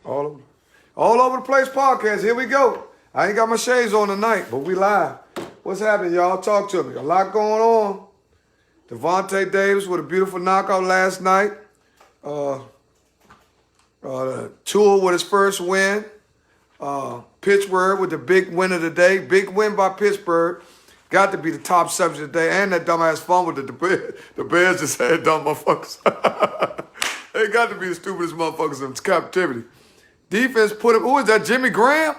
All over, all over the place podcast. Here we go. I ain't got my shades on tonight, but we live. What's happening, y'all? Talk to me. A lot going on. Devontae Davis with a beautiful knockout last night. Tua with his first win. Pittsburgh with the big win of the day. Big win by Pittsburgh. Got to be the top subject of the day. And that dumbass fumble that the Bears just had, dumb motherfuckers. They got to be the stupidest motherfuckers in captivity. Defense put him. Who is that? Jimmy Graham?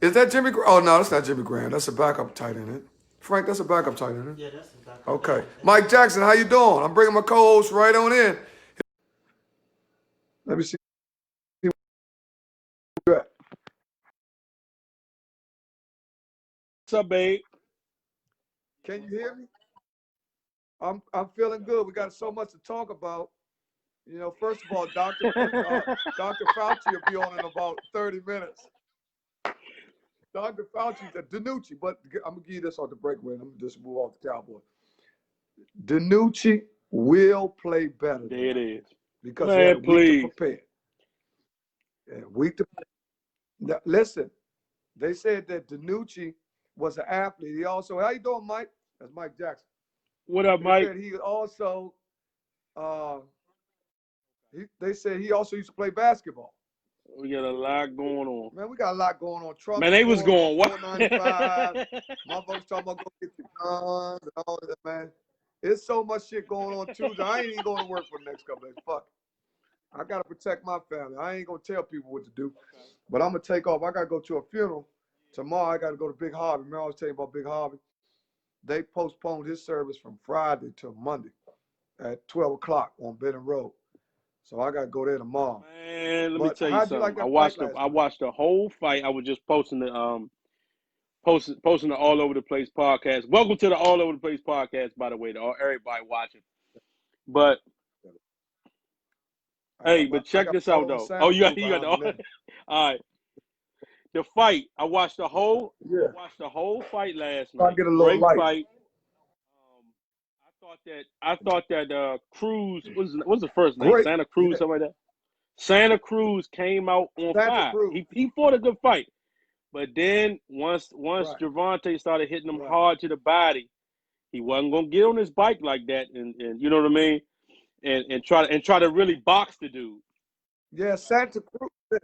Is that Jimmy Graham? Oh, no, that's not Jimmy Graham. That's a backup tight end, isn't it? Frank, that's a backup tight end, isn't it? Yeah, that's a backup. Okay. Mike Jackson, how you doing? I'm bringing my co-host right on in. Let me see. What's up, babe? Can you hear me? I'm feeling good. We got so much to talk about. You know, first of all, Dr. Fauci will be on in about 30 minutes. Dr. Fauci, Danucci, but I'm going to give you this on the breakaway. I'm going to just move off the Cowboy. Danucci will play better. There it is. Because man, he had a please. week to prepare. Yeah, week to prepare. Now, listen, they said that Danucci was an athlete. He also, how you doing, Mike? That's Mike Jackson. What up, Mike? Said he also, they said he also used to play basketball. We got a lot going on. Man, we got a lot going on. Trump man, they was going what? $4.95. Motherfuckers talking about go get your guns and all that, man. There's so much shit going on Tuesday. I ain't even going to work for the next couple days. Fuck. I got to protect my family. I ain't going to tell people what to do. Okay. But I'm going to take off. I got to go to a funeral. Tomorrow I got to go to Big Harvey. Remember I was telling you about Big Harvey? They postponed his service from Friday to Monday at 12 o'clock on Benton Road. So I got to go there tomorrow. Man, let me tell you something. Like I watched the whole fight. I was just posting the posting the All Over the Place podcast. Welcome to the All Over the Place podcast, by the way, to everybody watching. But hey, but check this out though. Oh, you got the all right. The fight. I watched the whole. Yeah. I watched the whole fight last night. Get a little great light. Fight. I thought that Cruz what's the first name? Great. Santa Cruz, something like that. Santa Cruz came out on fire. He fought a good fight. But then once right. Gervonta started hitting him hard to the body, he wasn't gonna get on his bike like that and you know what I mean? And try to really box the dude. Yeah, Santa Cruz.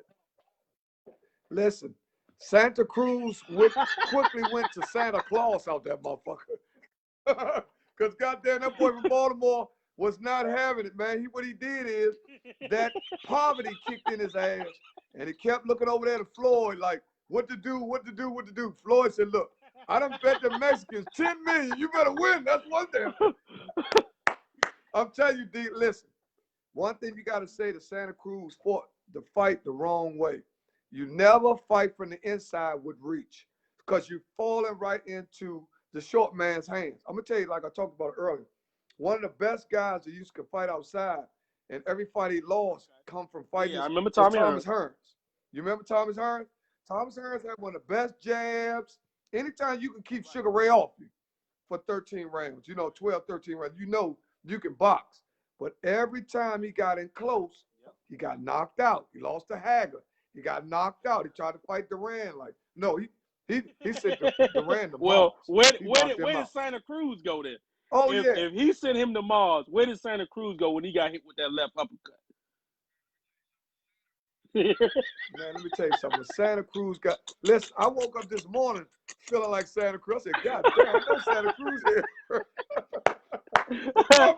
Listen, Santa Cruz quickly went to Santa Claus out that motherfucker. Because goddamn, that boy from Baltimore was not having it, man. What he did is that poverty kicked in his ass, and he kept looking over there to Floyd like, what to do. Floyd said, look, I done bet the Mexicans $10 million. You better win. That's one thing. I'm telling you, D, listen. One thing you got to say to Santa Cruz fought the fight the wrong way. You never fight from the inside with reach because you're falling right into the short man's hands. I'm going to tell you, like I talked about earlier, one of the best guys that used to fight outside, and every fight he lost come from fighting. Yeah, I remember Thomas Hearns. You remember Thomas Hearns? Thomas Hearns had one of the best jabs. Anytime you can keep Sugar Ray off you for 13 rounds, 12, 13 rounds, you can box. But every time he got in close, he got knocked out. He lost to Hager. He got knocked out. He tried to fight Duran. No, he said Duran to Well, Mars. where did Santa Cruz go then? Oh, if he sent him to Mars, where did Santa Cruz go when he got hit with that left uppercut? Man, let me tell you something. Santa Cruz listen, I woke up this morning feeling like Santa Cruz. I said, God damn, I know Santa Cruz here. I'm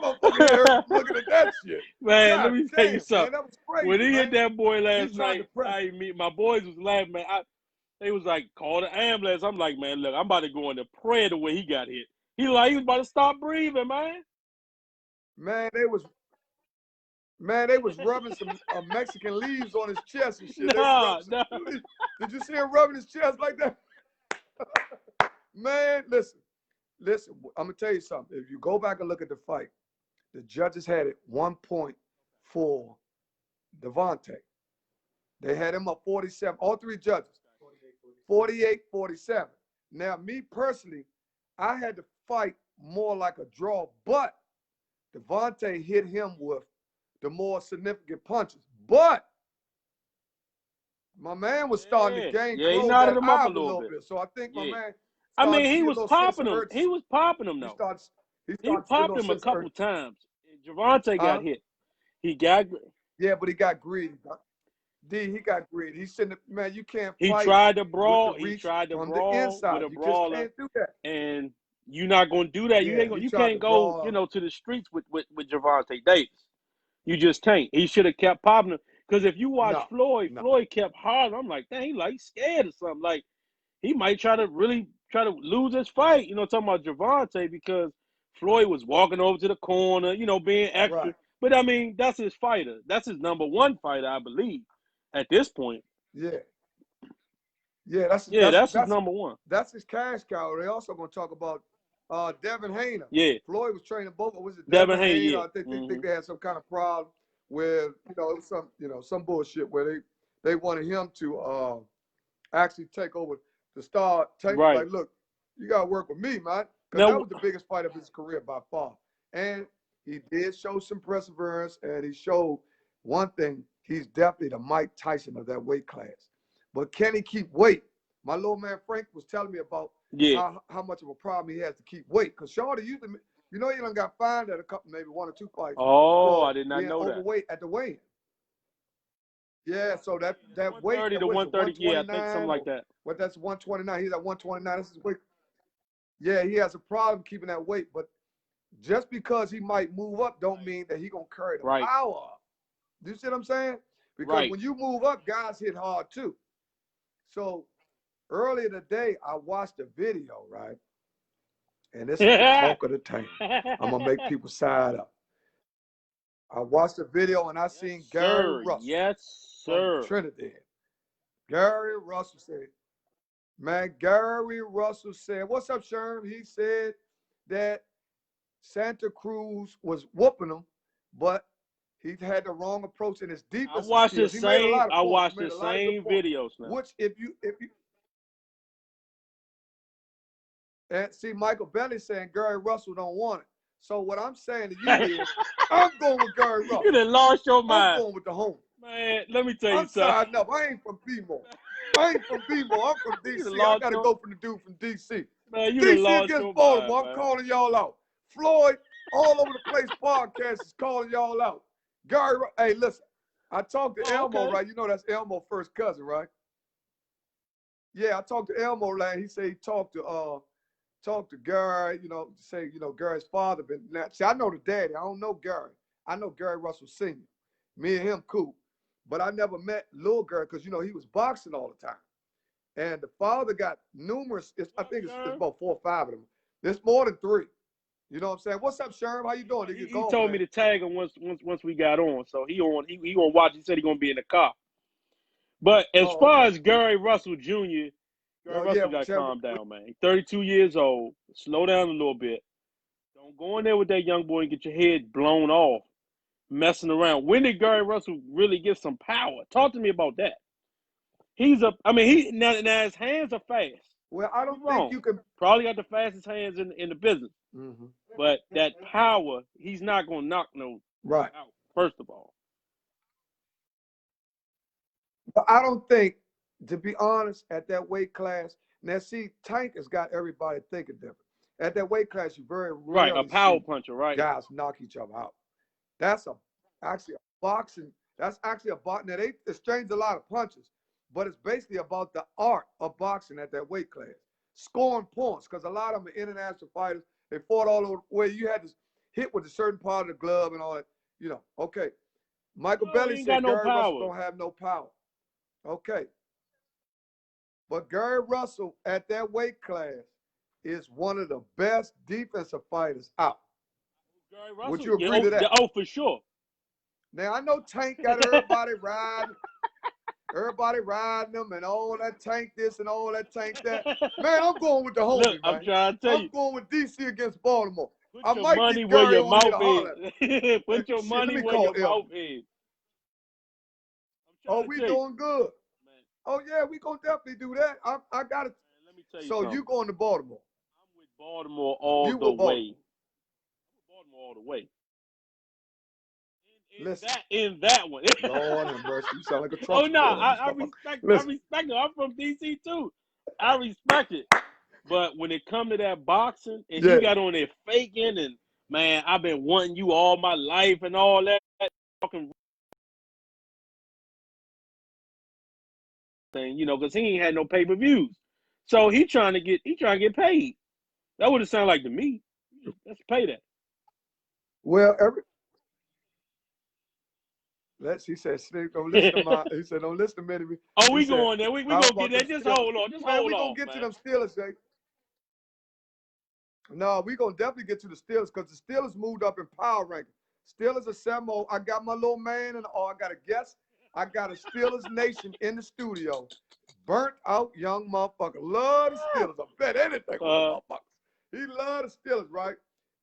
looking at that shit. Man, let me tell you something. Man, that was crazy, when he hit that boy last night, my boys was laughing, man. They was like, call the ambulance. I'm like, man, look, I'm about to go into prayer the way he got hit. He was about to stop breathing, man. Man, they was rubbing some Mexican leaves on his chest and shit. Nah. Did you see him rubbing his chest like that? Man, listen. I'm going to tell you something. If you go back and look at the fight, the judges had it 1 point for Devontae. They had him up 47, all three judges. 48-47. Now, me personally, I had to fight more like a draw, but Devontae hit him with the more significant punches. But My man was starting to gain he close knotted that him up eye a a little little bit. bit. So I think my man I started mean, to he see a was little sense of popping him. urgency. He was popping him, though. He popped him a couple times. Javante got hit. He got... Yeah, but he got greedy. He got greedy. He said, man, you can't fight. He tried to brawl. He tried to brawl the inside. With a you brawler. just can't do that. And you're not going to do that. Yeah, you can't go, to the streets with Javante Davis. You just can't. He should have kept popping him. Because if you watch Floyd kept hollering. I'm like, dang, he like scared or something. Like, he might try to lose his fight, talking about Javante, because Floyd was walking over to the corner, being extra. Right. But, I mean, that's his fighter. That's his number one fighter, I believe, at this point. Yeah. Yeah, that's his number one. That's his cash cow. They also going to talk about Devin Haney. Yeah. Floyd was training both. Was it Devin Haney? Yeah. I think they had some kind of problem with, some bullshit where they wanted him to actually take over the start. Right. Like, look, you got to work with me, man. Because that was the biggest fight of his career by far. And he did show some perseverance, and he showed one thing. He's definitely the Mike Tyson of that weight class. But can he keep weight? My little man Frank was telling me about how much of a problem he has to keep weight. Because Shorty used to, he done got fined at a couple, maybe 1 or 2 fights. Oh, I did not know that. Overweight at the weigh-in. Yeah, so that weight. 130 to 130, yeah, I think something like that. But that's 129. He's at 129. This is weight. Yeah, he has a problem keeping that weight. But just because he might move up don't mean that he's going to carry the power up. Do you see what I'm saying? Because when you move up, guys hit hard too. So earlier today, I watched a video, right? And this is the talk of the town. I'm going to make people side up. I watched the video and I seen Gary Russell. Yes, sir. From Trinidad. Gary Russell said, Gary Russell said, what's up, Sherm? He said that Santa Cruz was whooping him, but he had the wrong approach in his defense. I watched the same videos now. Which if you and see Michael Belly saying Gary Russell don't want it. So what I'm saying to you is I'm going with Gary Russell. You done lost your mind. I'm going with the home. Man, let me tell you something. I'm siding up. I ain't from B-More. I'm from DC. I gotta go from the dude from DC. Man, you DC against Baltimore. I'm calling y'all out. Floyd, All Over the Place podcast is calling y'all out. Gary, hey, listen. I talked to Elmo, right? You know that's Elmo's first cousin, right? Yeah, I talked to Elmo, like he said he talked to Gary, Gary's father. See, I know the daddy. I don't know Gary. I know Gary Russell Sr. Me and him cool. But I never met Lil Gary because, he was boxing all the time. And the father got numerous, I think it's about 4 or 5 of them. There's more than 3. You know what I'm saying? What's up, Sherm? How you doing? He told me to tag him once we got on. So he gonna watch. He said he gonna be in the car. But as far as Gary Russell Jr., Gary Russell got to calm down, man. He's 32 years old. Slow down a little bit. Don't go in there with that young boy and get your head blown off, messing around. When did Gary Russell really get some power? Talk to me about that. Now his hands are fast. Well, I don't think you can. Probably got the fastest hands in the business. Mm-hmm. But that power, he's not going to knock no out, first of all. But I don't think, to be honest, at that weight class, now see, Tank has got everybody thinking different. At that weight class, you very rarely a power puncher, right? Guys knock each other out. That's actually a boxing. That's actually a boxing. Now they exchange a lot of punches, but it's basically about the art of boxing at that weight class, scoring points. Because a lot of them are international fighters. They fought all over where you had to hit with a certain part of the glove and all that. Okay. Michael Belly said Gary Russell don't have no power. Okay. But Gary Russell at that weight class is one of the best defensive fighters out. Gary Russell, would you agree to that? Oh, for sure. Now, I know Tank got everybody riding. Everybody riding them and all that Tank this and all that Tank that. Man, I'm going with the homie, man. I'm trying to tell you. I'm going with DC against Baltimore. Put your money where your mouth is. Put your money where your mouth is. Oh, we doing good. Man. Oh, yeah, we going to definitely do that. I got it. Let me tell you something. You going to Baltimore? I'm with Baltimore all the way. Baltimore all the way. In that one. Lord have mercy. You sound like a Trump. Oh no, I respect it. I'm from DC too. I respect it. But when it come to that boxing and you got on there faking and man, I've been wanting you all my life and all that fucking thing, because he ain't had no pay-per-views. So he trying to get paid. That would have sounded like to me. Let's pay that. Well, he said, Slink, don't listen to my. He said, don't listen to me. Oh, we going there. We gonna get there. Just hold on. We gonna get to them Steelers, Jake. No, we gonna definitely get to the Steelers because the Steelers moved up in power ranking. Steelers are 7-0. I got my little man and I got a guest. I got a Steelers Nation in the studio. Burnt out young motherfucker. Love the Steelers. I bet anything on the motherfuckers. He loves the Steelers, right?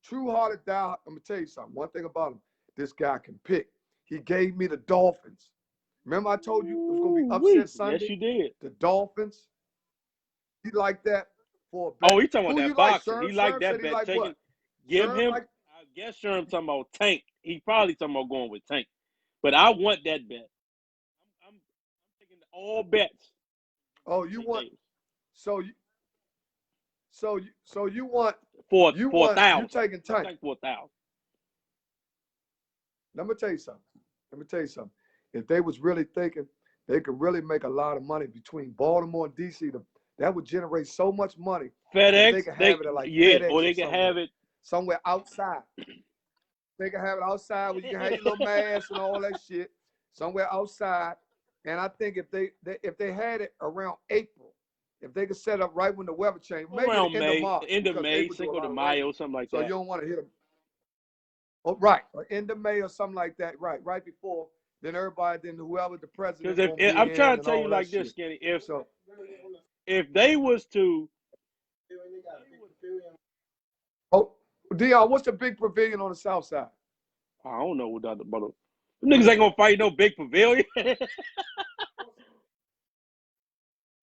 True-hearted die. I'm gonna tell you something. One thing about him, this guy can pick. He gave me the Dolphins. Remember I told you it was gonna be upset Sunday? Yes, you did. The Dolphins. He liked that for a bet. Oh, he talking about that boxing. He liked that bet. Give him. I guess Sherm talking about Tank. He probably talking about going with Tank. But I want that bet. I'm taking all bets. Oh, you want? So you want 4,000? You taking Tank? Like 4,000. Let me tell you something. If they was really thinking, they could really make a lot of money between Baltimore and DC. That would generate so much money. FedEx, they could have it at like FedEx or they could have it somewhere outside. They can have it outside where you can have your little mask and all that shit. Somewhere outside. And I think if they had it around April, if they could set up right when the weather changed, maybe around the end of May, Cinco de Mayo, something like that. So you don't want to hit them. Oh, right, or end of May or something like that. Right before. Then whoever the president. Because I'm trying to tell you like this, Skinny. If they was to. Oh, Deon, what's the big pavilion on the south side? I don't know what that about. Them niggas ain't gonna fight no big pavilion.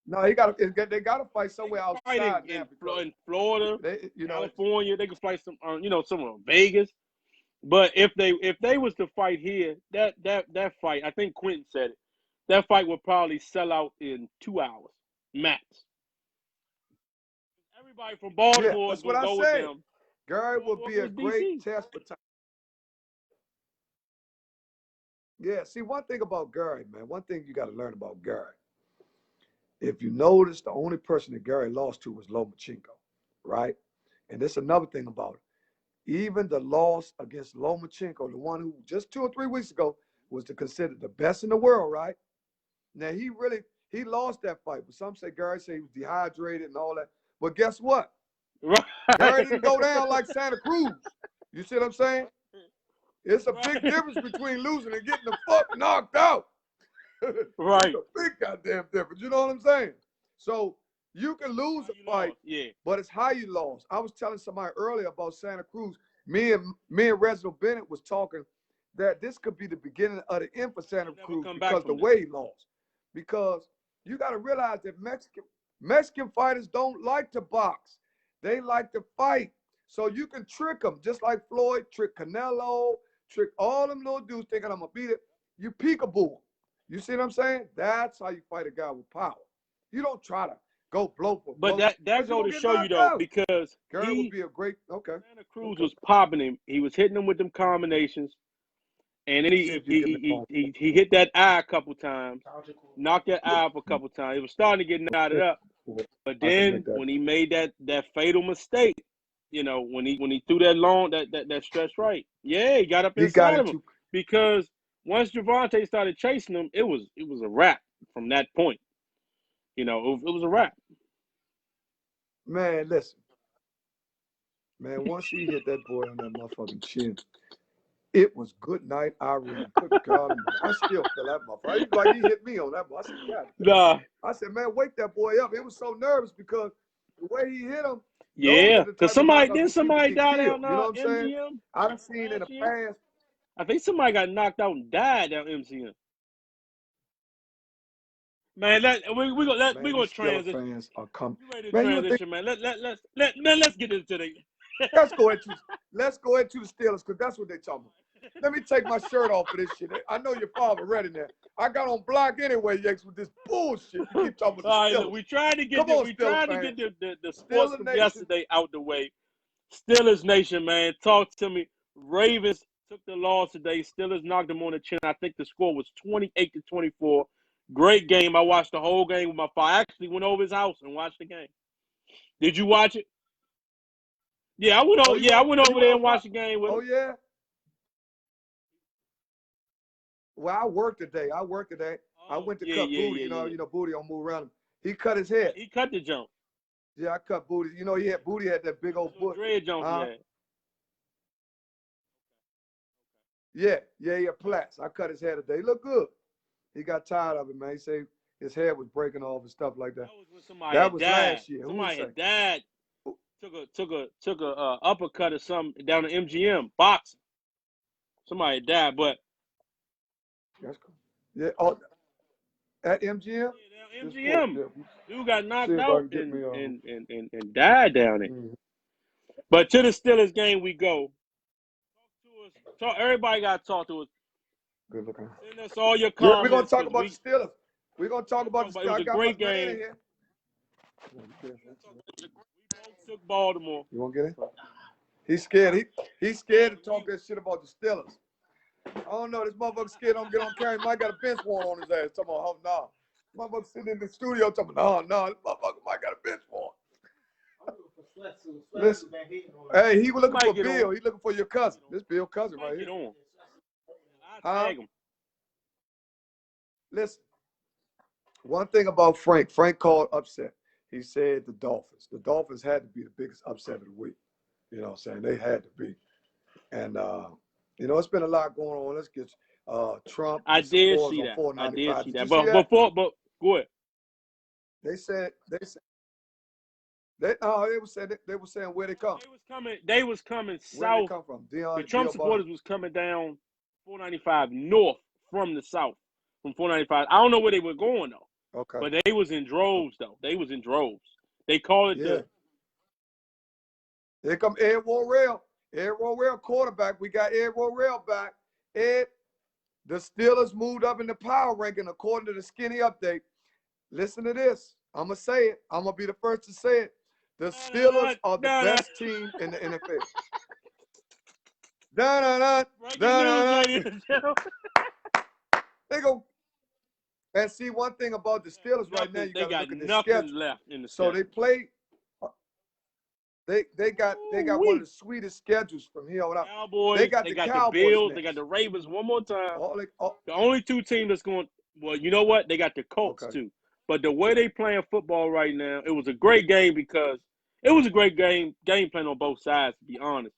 No, they gotta fight somewhere outside. In Florida, California, they can fight somewhere in Vegas. But if they was to fight here, that fight, I think Quentin said it, that fight would probably sell out in 2 hours max. Everybody from Baltimore is gonna go with them. Gary would be a great test for time. Yeah, see, one thing about Gary, man, one thing you got to learn about Gary. If you notice, the only person that Gary lost to was Lomachenko, right? And there's another thing about it. Even the loss against Lomachenko, the one who just 2 or 3 weeks ago was considered the best in the world, right? Now, he lost that fight. But some say Gary said he was dehydrated and all that. But guess what? Right. Gary didn't go down like Santa Cruz. You see what I'm saying? It's a big difference between losing and getting the fuck knocked out. Right. It's a big goddamn difference. You know what I'm saying? So you can lose a fight, but it's how you lost. I was telling somebody earlier about Santa Cruz. Me and Reginald Bennett was talking that this could be the beginning of the end for Santa Cruz because the way he lost. Because you got to realize that Mexican fighters don't like to box. They like to fight. So you can trick them, just like Floyd, trick Canelo, trick all them little dudes thinking I'm going to beat it. You peekaboo. You see what I'm saying? That's how you fight a guy with power. You don't try to go blow for blow. But that go to show you, though, because Gary would be a great, Santa Cruz was popping him. He was hitting him with them combinations. And then he hit that eye a couple times, knocked that eye up a couple times. It was starting to get knotted up. But then when he made that fatal mistake, when he threw that stretch right, he got up inside of him. Because once Gervonta started chasing him, it was a wrap from that point. It was a wrap. Man, listen. Man, once he hit that boy on that motherfucking chin, it was good night, Irene. Good God, I still feel that motherfucker. He like he hit me on that boy. I said, God. Nah. I said, man, wake that boy up. It was so nervous because the way he hit him. Yeah, because somebody died out. You know what I'm saying? I done seen in the past. I think somebody got knocked out and died down MCM. Man, we're gonna transition. Fans are coming. Transition, man. Let's get into the. Let's go into the Steelers because that's what they're talking about. Let me take my shirt off for this shit. I know your father read in there. I got on block anyway, Yanks, with this bullshit. You keep talking about the Steelers. Look, we tried to get the sports from yesterday out the way. Steelers Nation, man, talk to me. Ravens took the loss today. Steelers knocked them on the chin. I think the score was 28-24. Great game. I watched the whole game with my father. I actually went over his house and watched the game. Did you watch it? Yeah, I went over. I went over there and watched the game with him. Oh yeah. Well, I worked today. I went to cut Booty. You know, Booty don't move around him. He cut his head. He cut the jump. Yeah, I cut Booty. You know, Booty had that big old butt. Dread jump Yeah, Platts. I cut his hair today. He looked good. He got tired of it, man. He said his hair was breaking off and stuff like that. That was when somebody that was died. Last year. Somebody had died. Took a uppercut or something down to MGM boxing. Somebody died, but that's cool. Yeah, at MGM. Yeah, MGM. Dude got knocked out and died down there. Mm-hmm. But to the Steelers game we go. Talk to us. Everybody got to talk to us. Good looking. Send us all your comments. Yeah, we're gonna talk about the Steelers. We're gonna talk about the Steelers. It was a great game. We both took Baltimore. You want to get in? He's scared. He's scared to talk that shit about the Steelers. I don't know. This motherfucker scared don't get on camera. He might got a bench warrant on his ass. Talking about, oh, no. Motherfucker sitting in the studio talking about, no. This motherfucker might got a bench warrant. Listen, hey, he was looking for Bill. He's looking for your cousin. This Bill cousin right here. Tag him. Listen, one thing about Frank called upset. He said the Dolphins. The Dolphins had to be the biggest upset of the week. You know what I'm saying? They had to be. And, you know, it's been a lot going on. Let's get Trump. I did see that. But go ahead. They were saying where they come. They was coming south. Where they come from? Deon, the Trump supporters was coming down 495 north from the south, from 495. I don't know where they were going though. Okay. But they was in droves though. They was in droves. They call it Here come Ed Worrell. Ed Worrell quarterback. We got Ed Worrell back. Ed, the Steelers moved up in the power ranking according to the skinny update. Listen to this. I'm going to say it. I'm going to be the first to say it. The Steelers are the best team in the NFL. They go. And see, one thing about the Steelers right now, you got to look at the schedule. Left in the so they play. They got one of the sweetest schedules from here on out. Cowboys, they got the Cowboys Bills, next. They got the Ravens one more time. The only two teams that's going. Well, you know what? They got the Colts too. But the way they playing football right now, it was a great game because it was a great game plan on both sides. To be honest,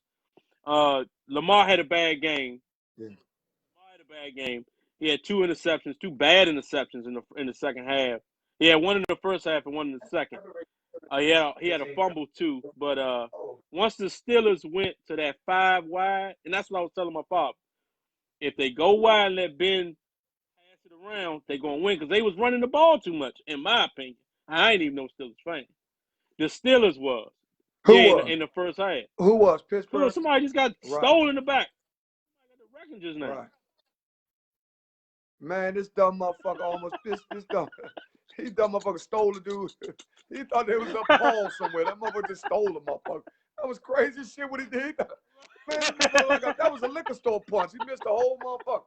Lamar had a bad game. Yeah. Lamar had a bad game. He had two bad interceptions in the second half. He had one in the first half and one in the second. He had a fumble too. But once the Steelers went to that 5 wide, and that's what I was telling my father, if they go wide and let Ben pass it around, they're gonna win because they was running the ball too much, in my opinion. I ain't even no Steelers fan. The Steelers was. In the first half. Who was? Pittsburgh? Somebody just got stolen in the back. Somebody got the record just now. Right. Man, this dumb motherfucker almost this dumb. He dumb motherfucker stole the dude. He thought there was a Paul somewhere. That motherfucker just stole the motherfucker. That was crazy shit what he did. Man, that was a liquor store punch. He missed the whole motherfucker.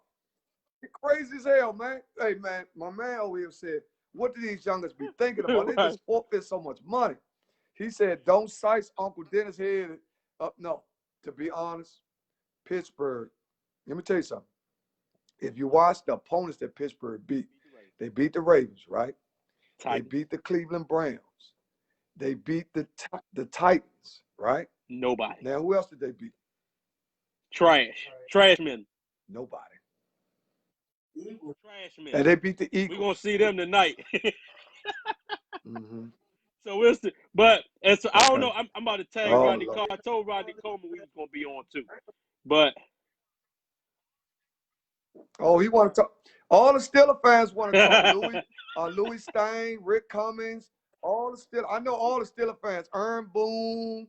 He crazy as hell, man. Hey, man, my man over here said, what do these youngers be thinking about? They just forfeit so much money. He said, don't size Uncle Dennis' head up. No, to be honest, Pittsburgh, let me tell you something. If you watch the opponents that Pittsburgh beat, they beat the Ravens, right? They beat the Cleveland Browns. They beat the Titans, right? Nobody. Now, who else did they beat? Trash men. Nobody. Trash men. And they beat the Eagles. We're going to see them tonight. Mm-hmm. So we'll see. But I don't know. I'm about to tag Rodney Coleman. I told Rodney Coleman we was going to be on too. But. Oh, he want to talk. All the Steelers fans want to talk. Louis Stein, Rick Cummings, all the Steelers. I know all the Steelers fans. Ern Boone.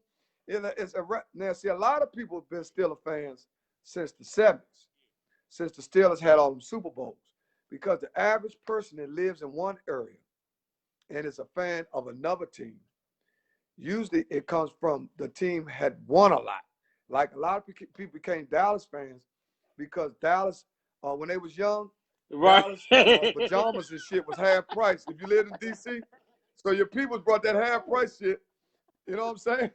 Now, see, a lot of people have been Steelers fans since the 70s. since the Steelers had all them Super Bowls. Because the average person that lives in one area and is a fan of another team, usually it comes from the team had won a lot. Like a lot of people became Dallas fans because Dallas, when they was young, right. Dallas pajamas and shit was half price if you lived in D.C. So your people brought that half price shit. You know what I'm saying?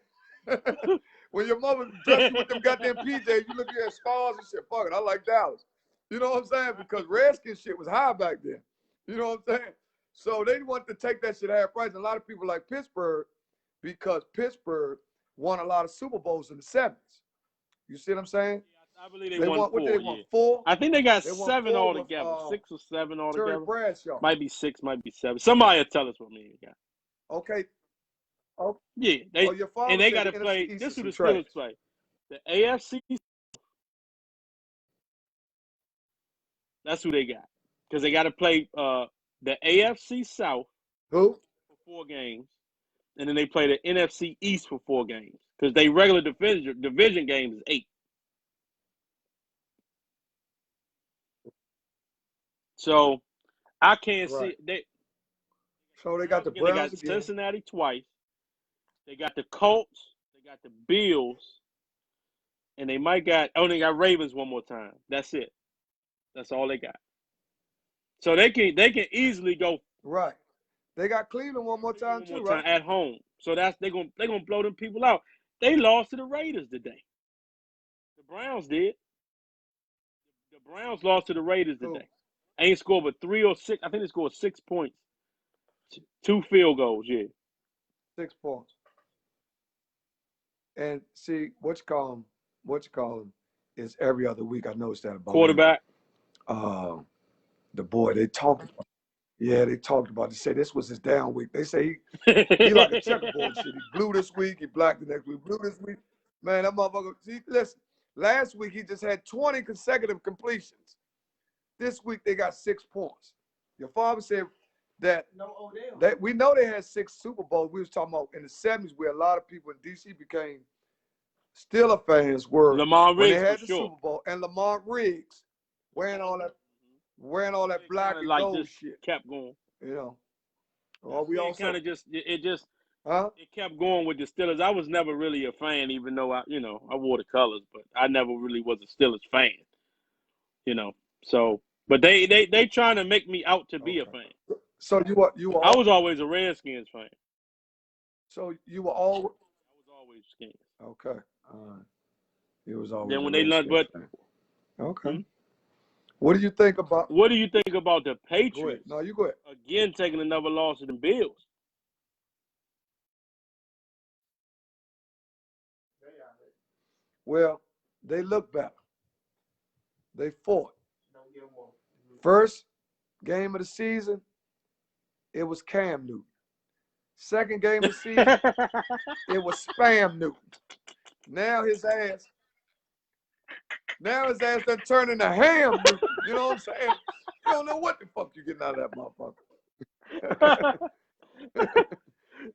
When your mother dressed you with them goddamn PJs, you look at stars and shit. Fuck it, I like Dallas. You know what I'm saying? Because Redskin shit was high back then. You know what I'm saying? So they wanted to take that shit half price. And a lot of people like Pittsburgh because Pittsburgh won a lot of Super Bowls in the 70s. You see what I'm saying? I believe they won 4. What did they won? 4? I think they got 7 altogether. 6 or 7 altogether. Terry Bradshaw. Might be 6, might be 7. Somebody will tell us what many they got. Okay. Oh, yeah, they got to play. This is who the Steelers play. The AFC. That's who they got. Because they got to play the AFC South for 4 games. And then they play the NFC East for 4 games. Because they regular division games is 8. So I can't see they. So they got the Browns. They got Cincinnati twice. They got the Colts. They got the Bills, and they might got. Oh, they got Ravens one more time. That's it. That's all they got. So they can easily go. Right. They got Cleveland one more time too, right? At home. So they're gonna blow them people out. They lost to the Raiders today. The Browns did. The Browns lost to the Raiders today. Ain't scored but 3 or 6. I think they scored 6 points. 2 field goals, yeah. 6 points. And see, what you call him is every other week. I noticed that about quarterback. The boy, they talked about. Yeah, they talked about. They say this was his down week. They say he like a checkerboard shit. He blew this week, he blacked the next week, blew this week. Man, that motherfucker. See, listen, last week he just had 20 consecutive completions. This week they got 6 points. Your father said that we know they had 6 Super Bowls. We was talking about in the 70s where a lot of people in DC became Steeler fans were Lamont when Riggs they had the sure. Super Bowl and Lamont Riggs wearing all that black and gold shit. Kept going. You know. Well, we also kind of it kept going with the Steelers. I was never really a fan, even though I wore the colors, but I never really was a Steelers fan. You know. So, but they trying to make me out to be a fan. So you were I was always a Redskins fan. So you were always. I was always Skins. Okay. You was always. Then when they learned, but okay. Hmm? What do you think about? What do you think about the Patriots? No, you go ahead. Again, taking another loss to the Bills. Well, they look better. They fought. First game of the season, it was Cam Newton. Second game of the season, it was Spam Newton. Now his ass done turned into Ham Newton. You know what I'm saying? You don't know what the fuck you getting out of that motherfucker.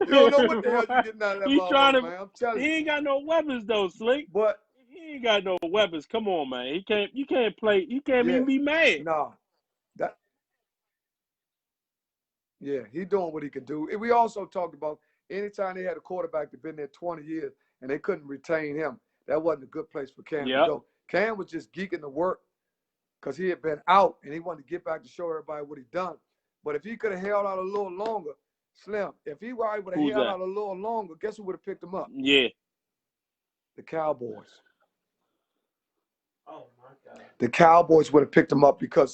You don't know what the hell you getting out of that motherfucker, man. I'm telling you. He ain't got no weapons though, Slink. But he ain't got no weapons. Come on, man. You can't play. You can't even be mad. Nah. Yeah, he doing what he can do. And we also talked about anytime they had a quarterback that been there 20 years and they couldn't retain him, that wasn't a good place for Cam to go. Cam was just geeking to work because he had been out and he wanted to get back to show everybody what he done. But if he could have held out a little longer, Slim, if he were able to held out a little longer, guess who would have picked him up? Yeah. The Cowboys. Oh, my God. The Cowboys would have picked him up because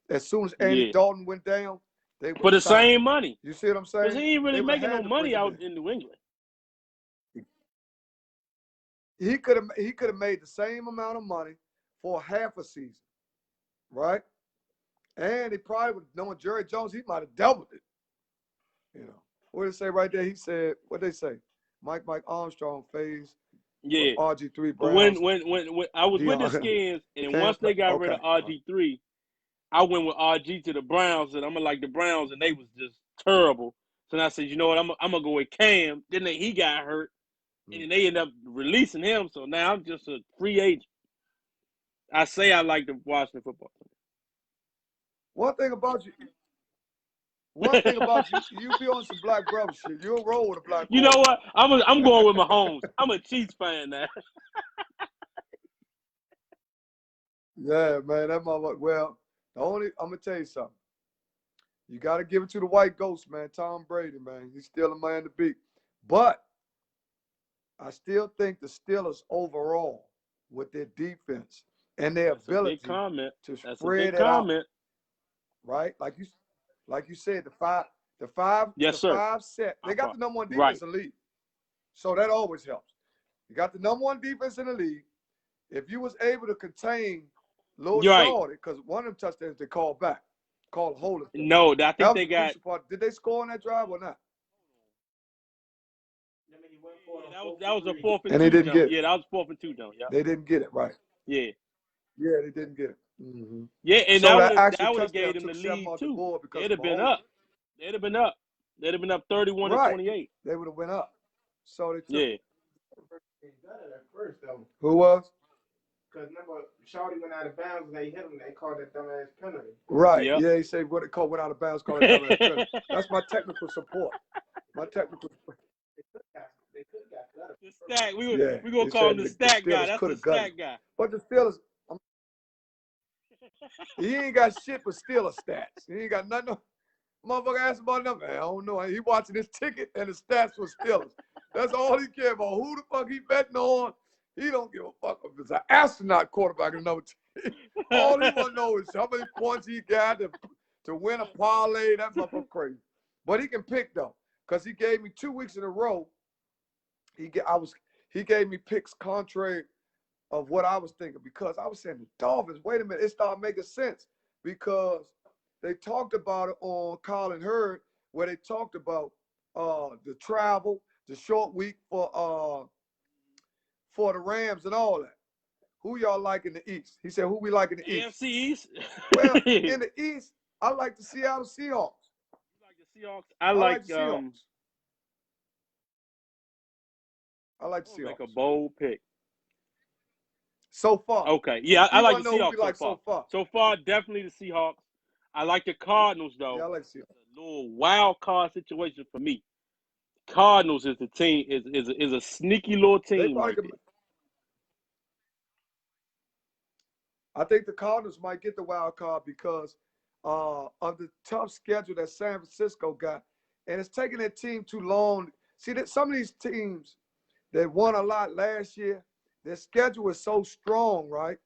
as soon as Andy Dalton went down, they for the same money. You see what I'm saying? Because he ain't really making no money out in New England. He could have made the same amount of money for half a season, right? And he probably would, knowing Jerry Jones, he might have doubled it. You know, what did it say right there? He said, what did they say? Mike Armstrong phase. Yeah. RG3. But when I was Deon. With the Skins, and once they got rid of RG3, I went with RG to the Browns, and I'm gonna like the Browns, and they was just terrible. So then I said, you know what, I'm gonna go with Cam. Then he got hurt, and then they ended up releasing him. So now I'm just a free agent. I say I like the Washington football team. One thing about you, you be on some black brother shit. You'll roll with a black. You know what? I'm going with Mahomes. I'm a Chiefs fan now. Yeah, man, that motherfucker. Well, I'm gonna tell you something. You got to give it to the white ghost, man. Tom Brady, man. He's still a man to beat. But I still think the Steelers overall, with their defense and their ability to spread it out, right? Like you said, the five set. They got the number one defense in the league, so that always helps. You got the number one defense in the league. If you was able to contain Lil Shorty, because one of them touchdowns they called back. Called holding. No, I think they got. Did they score on that drive or not? That was a 4th and 2. And they didn't get it. Yeah, that was 4th and 2, though. Yeah. They didn't get it right. Yeah. Yeah, they didn't get it. Mm-hmm. Yeah, and so that would have gave them the lead too. They'd have been up. They'd have been up. They'd have been up 31-28. They would have went up. So they took. Yeah. First, though. Who was? Because remember, Shawty went out of bounds and they hit him. They called that dumbass penalty. Right. Yep. Yeah, he said what it called went out of bounds. Called it dumbass penalty. That's my technical support. My technical support. They could have got the stack. We gonna call him the stack guy. That's the stack guy. But the Steelers, he ain't got shit but Steelers stats. He ain't got nothing. Motherfucker asked about them. Man, I don't know. He watching his ticket and the stats for Steelers. That's all he care about. Who the fuck he betting on? He don't give a fuck if it's an astronaut quarterback in another team. All he want to know is how many points he got to win a parlay. That motherfucker crazy. But he can pick though, because he gave me 2 weeks in a row. He gave me picks contrary of what I was thinking, because I was saying the Dolphins. Wait a minute, it started making sense because they talked about it on Colin Hurd, where they talked about the travel, the short week for the Rams and all that. Who y'all like in the East? He said, who we like in the East? AFC East? Well, in the East, I like the Seattle Seahawks. You like the Seahawks? I like the Seahawks. I like the Seahawks. Make a bold pick. So far. Okay. Yeah, I like the Seahawks so far. So far, definitely the Seahawks. I like the Cardinals, though. Yeah, I like the Seahawks. It's a little wild card situation for me. Cardinals is the team is a sneaky little team. I think the Cardinals might get the wild card because of the tough schedule that San Francisco got, and it's taking their team too long. See that some of these teams that won a lot last year, their schedule is so strong, right?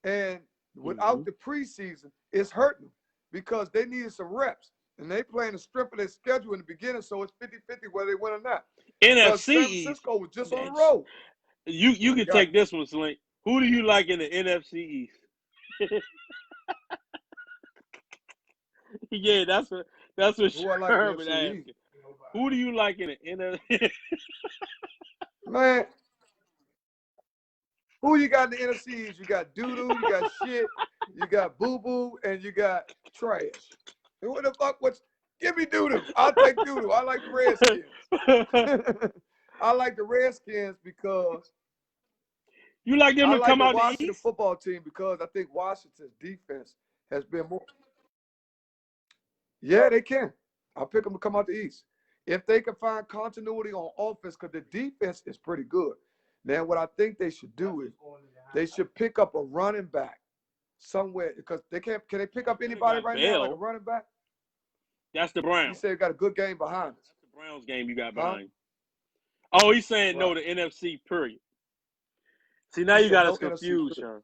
And without the preseason, it's hurting them because they needed some reps. And they playing the strength of their schedule in the beginning, so it's 50-50 whether they win or not. NFC San Francisco was just on the road. You can take this one, Slink. Who do you like in the NFC East? Yeah, that's what Sherman asked. Who do you like in the NFC? Man, who you got in the NFC East? You got doo-doo, you got shit, you got boo-boo, and you got trash. What the fuck? Give me doo-doo. I'll take doo-doo. I like the Redskins. I like the Redskins because you like them to come out the Washington East? Football team because I think Washington's defense has been more. Yeah, they can. I'll pick them to come out the East. If they can find continuity on offense, because the defense is pretty good. Now, what I think they should do is they should pick up a running back somewhere, because they can't. Can they pick up anybody right now like a running back? That's the Browns. He said you got a good game behind us. That's the Browns game you got behind. Oh, he's saying no to NFC, period. See, now you got us confused, Sean.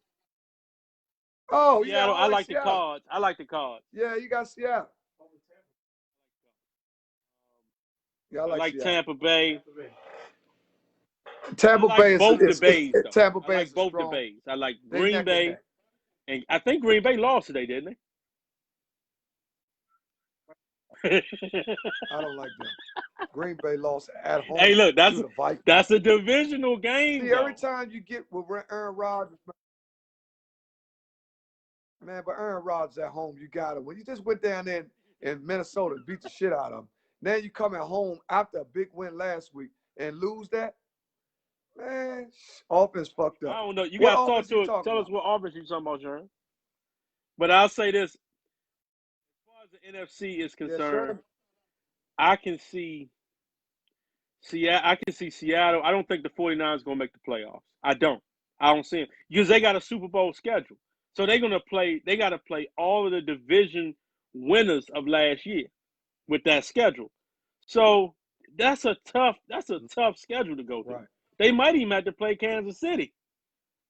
Oh, yeah, I like the Cards. I like the Cards. Yeah, you got Seattle. Yeah, I like Tampa Bay. Tampa Bay is both the Bays. Tampa Bay I like both the Bays. I like Green Bay, and I think Green Bay lost today, didn't they? I don't like them. Green Bay lost at home. Hey, look, that's a divisional game. See, every time you get with Aaron Rodgers, man, but Aaron Rodgers at home, you got it. When you just went down there in Minnesota and beat the shit out of them, now you come at home after a big win last week and lose that. Man, offense fucked up. I don't know. You What got to talk offense to you it. talking Tell about? us what offense you talking about, Sharon. But I'll say this: as far as the NFC is concerned, I can see Seattle. I don't think the 49ers going to make the playoffs. I don't see them because they got a Super Bowl schedule. So they're going to play. They got to play all of the division winners of last year with that schedule. So that's a tough schedule to go through. Right. They might even have to play Kansas City.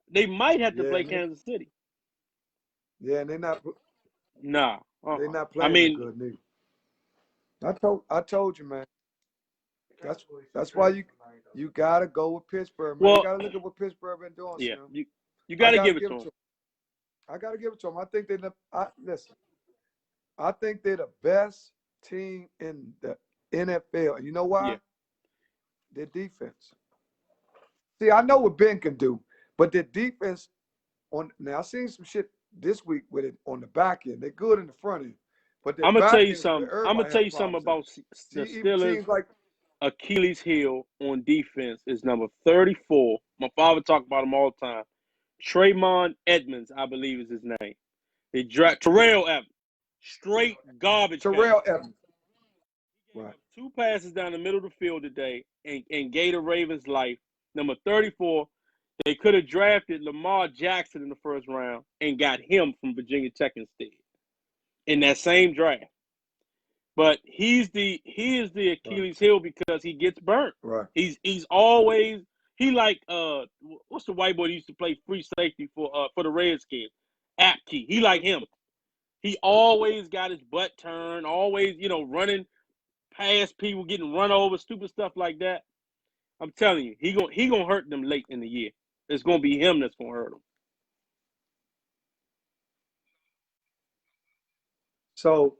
They might have to play Kansas City. Yeah, and they're not. Nah, they're not playing good neither. I told you, man. That's why you gotta go with Pittsburgh, man. Well, you gotta look at what Pittsburgh been doing. Yeah, Sam. you gotta give it to them. I gotta give it to them. I think listen. I think they're the best team in the NFL. And you know why? Yeah. Their defense. See, I know what Ben can do, but their defense now I've seen some shit this week with it on the back end. They're good in the front end. But I'm gonna tell you something. I'm gonna tell you something about the Steelers. Like Achilles heel on defense is number 34. My father talked about him all the time. Trayvon Edmonds, I believe is his name. They draft Terrell Evans. Straight garbage. Terrell Evans. Right. 2 passes down the middle of the field today and gave the Ravens life. Number 34, they could have drafted Lamar Jackson in the first round and got him from Virginia Tech instead in that same draft. But he is the Achilles heel because he gets burnt. Right. He's always like what's the white boy that used to play free safety for the Redskins? Apke. He like him. He always got his butt turned, always, running past people, getting run over, stupid stuff like that. I'm telling you, he gonna hurt them late in the year. It's gonna be him that's gonna hurt them. So,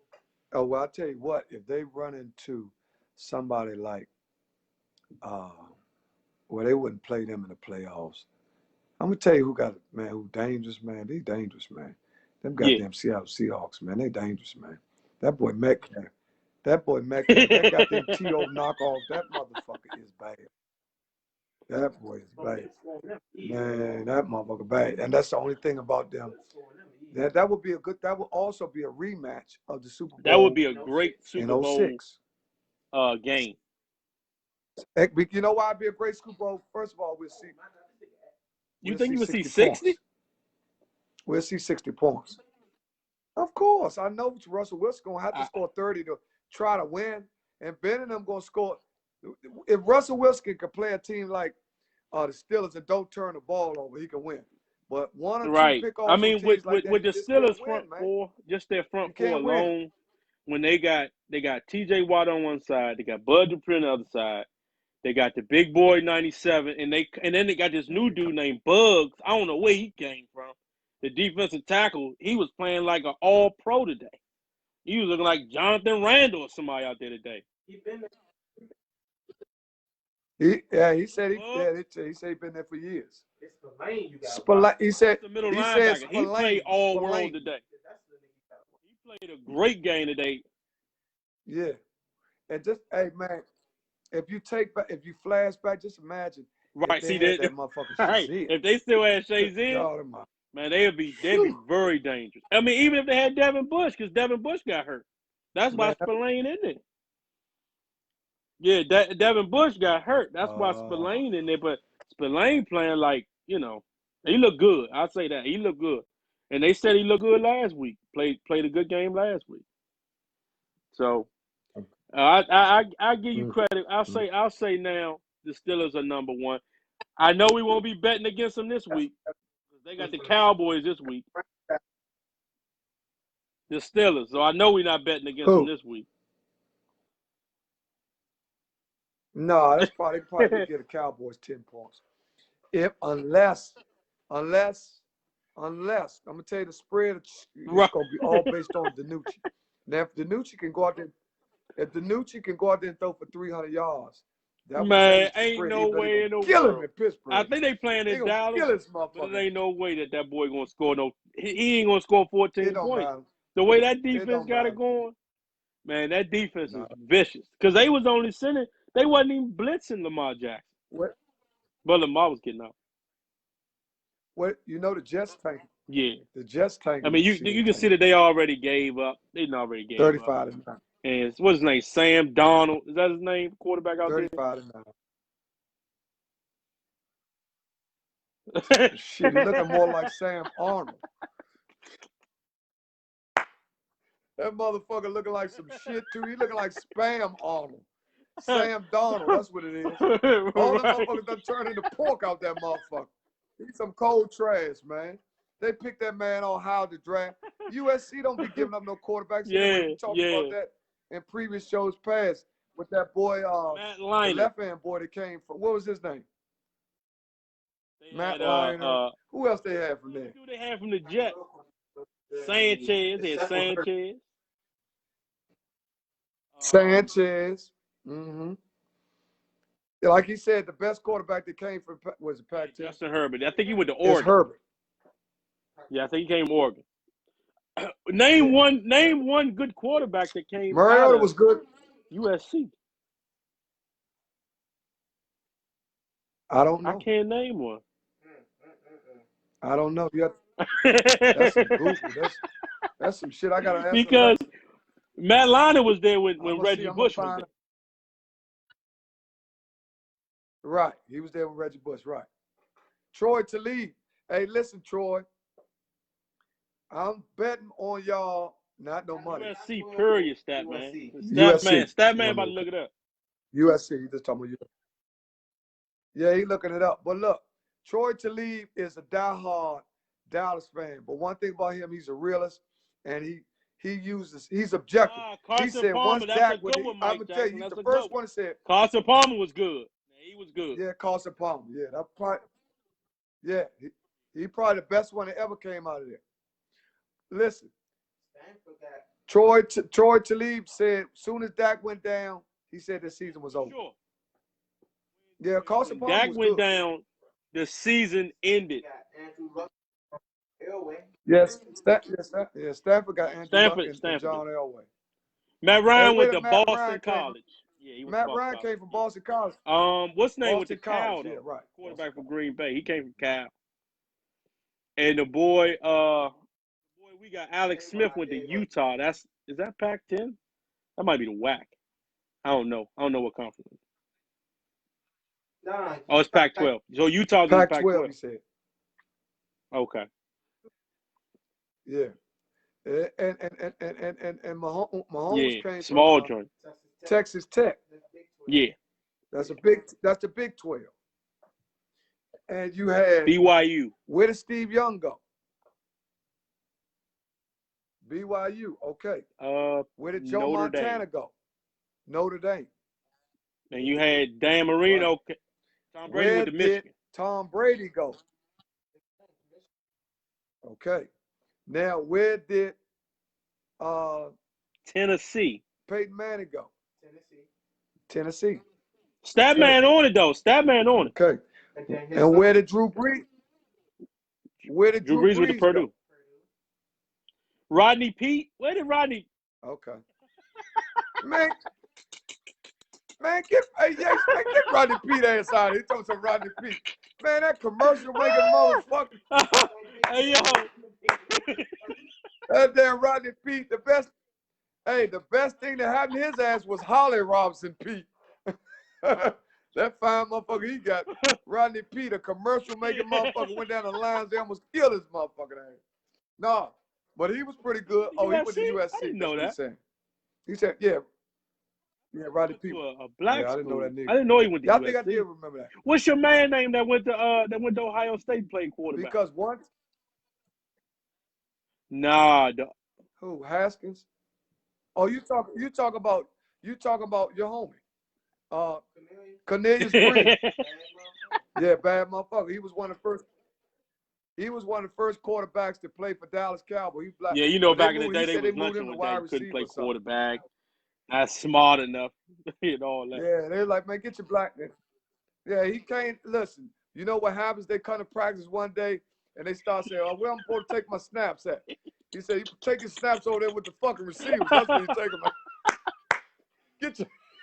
well, I'll tell you what, if they run into somebody like, well, they wouldn't play them in the playoffs. I'm gonna tell you who dangerous, man. They dangerous, man. Them goddamn Seattle Seahawks, man. They dangerous, man. That boy Metcalf, that goddamn T.O. knockoff, that motherfucker is bad. That boy is bad. Man, that motherfucker bad. And that's the only thing about them. That would be that would also be a rematch of the Super Bowl. That would be a great Super Bowl game. You know why it'd be a great Super Bowl? First of all, we'll see. You think you would see 60? We'll see 60 points. Of course. I know Russell Wilson going to have to score 30 to try to win. And Ben and them going to score. If Russell Wilson can play a team like the Steelers and don't turn the ball over, he can win. But one or two pick-offs. I mean, with like the Steelers front four, just their front four alone, when they got T.J. Watt on one side, they got Bud Dupree on the other side. They got the big boy 97, and then they got this new dude named Bugs. I don't know where he came from. The defensive tackle, he was playing like an all-pro today. He was looking like Jonathan Randall or somebody out there today. He been there. He said he's been there for years. It's Spillane you got. He said the middle linebacker. He played all world today. He played a great game today. Yeah, and just hey man. If you flash back, just imagine. Right, see that motherfucker. Right, if they still had Shazier, man, they'd be very dangerous. I mean, even if they had Devin Bush, because Devin Bush got hurt. That's why Spillane in there. Yeah, Devin Bush got hurt. That's why Spillane in there. But Spillane playing like, he looked good. I'll say that. He looked good. And they said he looked good last week. Played a good game last week. So I give you credit. I'll say now the Steelers are number one. I know we won't be betting against them this week. They got the Cowboys this week. The Steelers. So I know we're not betting against them this week. No, that's probably get the Cowboys 10 points. Unless I'm gonna tell you the spread is gonna be all based on Danucci. Now if Danucci can go out there and throw for 300 yards, man, ain't no way in the world. Him in Pittsburgh. I think they playing in Dallas, but there ain't no way that boy gonna score he ain't gonna score 14 points. Matter. The way that defense got it going, man, that defense is vicious. Because they was only sending, they wasn't even blitzing Lamar Jackson. What? But Lamar was getting out. What you know, the Jets tank. Yeah, the Jets tank. I mean, you can see that they already gave up. They already gave 35 up. to 9. And what's his name? Sam Darnold. Is that his name? Quarterback out 35 to 9. there. Shit, he looking more like Sam Arnold. That motherfucker looking like some shit too. He looking like Spam Arnold. Sam Donald, that's what it is. All the motherfuckers done turned into pork out that motherfucker. He's some cold trash, man. They picked that man on how to draft. USC don't be giving up no quarterbacks. Yeah, we talked about that in previous shows past with that boy, the left-hand boy that came from, what was his name? Matt Liner. Who else they had from there? Who they had from the Jets? Sanchez. They had Sanchez. Sanchez. Mm-hmm. Like he said, the best quarterback that came from was Pac-10. Justin Herbert. I think he went to Oregon. It's Herbert. Yeah, I think he came to Oregon. Name one good quarterback that came. Mariota was good. USC. I don't know. I can't name one. I don't know. That's some goofy. That's some shit I gotta ask. Because Matt Liner was there when Reggie Bush was there. Right. He was there with Reggie Bush. Right. Troy Talib. Hey, listen, Troy. I'm betting on y'all. Not no money. USC, period, stat man. USC. Stat man about to look it up. USC. He just talking about USC. Yeah, he looking it up. But look, Troy Talib is a diehard Dallas fan. But one thing about him, he's a realist, and he's objective. He said once Dak went, I'm gonna tell you, he's the first one that said Carson Palmer was good. He was good. Yeah, Carson Palmer. Yeah, that probably. Yeah, he probably the best one that ever came out of there. Listen, Troy Talib said soon as Dak went down, he said the season was over. Sure. Yeah, Carson Palmer Dak was went good. down, the season ended. Yes, Stanford got Andrew Luck and John Elway. Matt Ryan went to Boston College. Yeah, Matt Ryan came from Boston College. What's his name with the Cal? Yeah, right. Quarterback from Green Bay. He came from Cal. And the boy, we got Alex Smith went to Utah. Is that Pac-10? That might be the WAC. I don't know. I don't know what conference. Oh, it's Pac-12. So Utah's in Pac-12. He said. Okay. Yeah. And Mahomes came small from joint. Texas Tech. Yeah. That's the Big 12. And you had BYU. Where did Steve Young go? BYU, okay. Where did Joe Montana go? Notre Dame. And you had Dan Marino. Right. Tom Brady went to Michigan. Did Tom Brady go? Okay. Now, where did Tennessee. Peyton Manning go? Tennessee. Statman on it, though. Statman on it. Okay. And where did Drew Brees? Drew Brees went to Purdue. Rodney Pete? Where did Rodney? Okay. Man, get Rodney Pete ass out of here. He talking some Rodney Pete. Man, that commercial making motherfucker. Hey, yo. That damn Rodney Pete, the best thing that happened to his ass was Holly Robinson Pete. That fine motherfucker he got. Rodney Pete, a commercial making motherfucker, went down the lines. They almost killed his motherfucking ass. No, but he was pretty good. Oh, he went to USC. I didn't know that. He said, yeah, Rodney Pete. A black I didn't know that nigga. I didn't know he went to USC. I think I did remember that. What's your man name that went to Ohio State playing quarterback? Because once. Nah. Who? Haskins? Oh, you talk about your homie. Cornelius Green. Yeah, bad motherfucker. He was one of the first quarterbacks to play for Dallas Cowboys. He's black. Yeah, you know, back in the day they was lunching with that. Couldn't play quarterback. Not smart enough. And all that. Yeah, they're like, man, get your black man. Yeah, he can't listen. You know what happens? They come to practice one day and they start saying, "Oh, where I'm supposed to take my snaps at?" He said, "You take your snaps over there with the fucking receivers. That's where you take them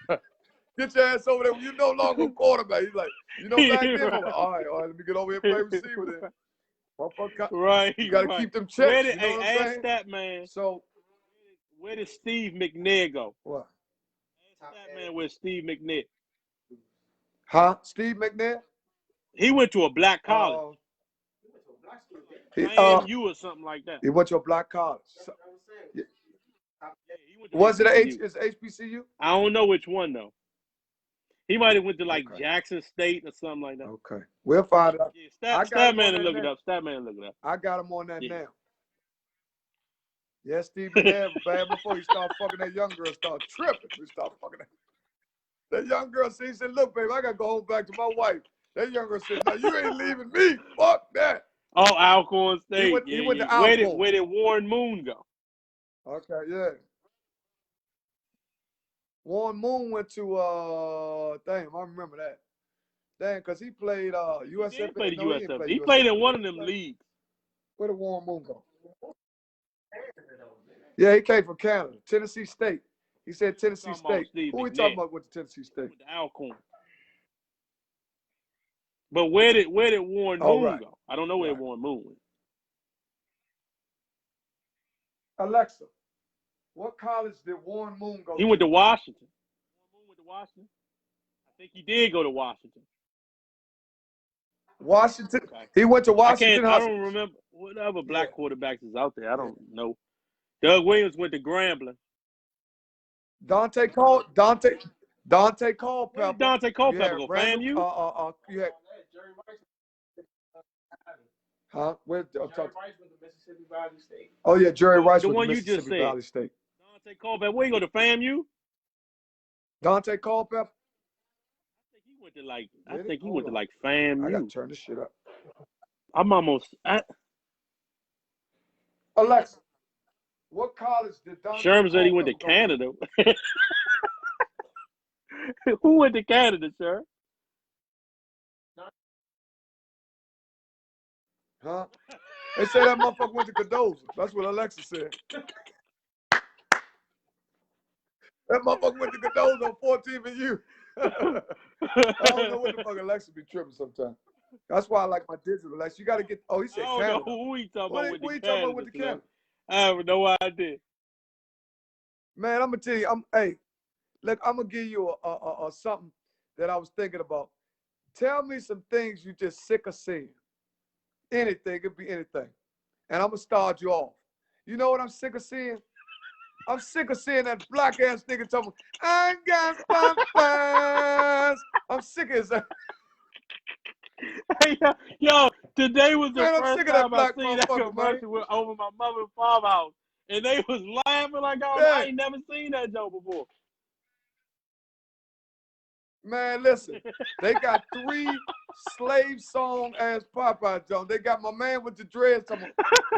at." Get your ass over there when you no longer a quarterback. He's like, you know, back then, I'm like, all right, let me get over here and play receiver then. Right. You got to keep them checks. You know what I'm saying? That man. So, where did Steve McNair go? What? Ask that man where Steve McNair. Huh? Steve McNair? He went to a black college. FAMU or something like that. He went to a black college. So, yeah. Was it HBCU? I don't know which one though. He might have went to like Jackson State or something like that. Okay, we'll find out. Yeah, Statman and look it up. Statman look it up. I got him on that now. Yeah, Steve McNair was bad before he started fucking that young girl. Started tripping. We started fucking that young girl. He said, "Look, baby, I gotta go home back to my wife." That young girl said, "No, you ain't leaving me. Fuck that." Oh, Alcorn State. He went to Alcorn. Where did Warren Moon go? Okay, yeah. Warren Moon went to damn, I remember that. Damn, because he played USF. He played USF. He played in one of them leagues. Where did Warren Moon go? Yeah, he came from Canada, Tennessee State. He said Tennessee State. Who we talking about with Tennessee State? With Alcorn. But where did Warren Moon go? I don't know where Warren Moon went. Alexa, what college did Warren Moon go to? He went to Washington. Warren Moon went to Washington? I think he did go to Washington. Washington? Okay. He went to Washington. I don't remember. What other black quarterbacks is out there? I don't know. Doug Williams went to Grambling. Dante Culpepper. Dante Culpepper go FAMU? You had huh? Where? Jerry Rice went to Mississippi Valley State. Oh yeah, Jerry Rice the went one to you just Mississippi Valley State. Dante Culpepper. Where you go to FAMU? Dante Culpepper. I think he went to like FAMU. I gotta turn this shit up. I'm almost. Alexa, what college did Dante Sherm said he went to Canada. Who went to Canada, sir? Huh? They say that motherfucker went to Cadoza. That's what Alexa said. That motherfucker went to Cadoza on 14th and U. I don't know what the fuck Alexa be tripping sometimes. That's why I like my digital Alexa. You got to get. Oh, he said Canada. I don't know who he talking about with the Canada. Talking about with the Canada? I have no idea. Man, I'm gonna tell you. Look, I'm gonna give you a something that I was thinking about. Tell me some things you just sick of seeing. Anything, it could be anything. And I'm gonna start you off. You know what I'm sick of seeing? I'm sick of seeing that black ass nigga talking, I got papas. I'm sick of that. Hey, yo, today was the man, first time I seen that commercial over my mother's farmhouse. And they was laughing like I ain't never seen that joke before. Man, listen, they got 3 slave song ass Popeye Jones. They got my man with the dreads talking,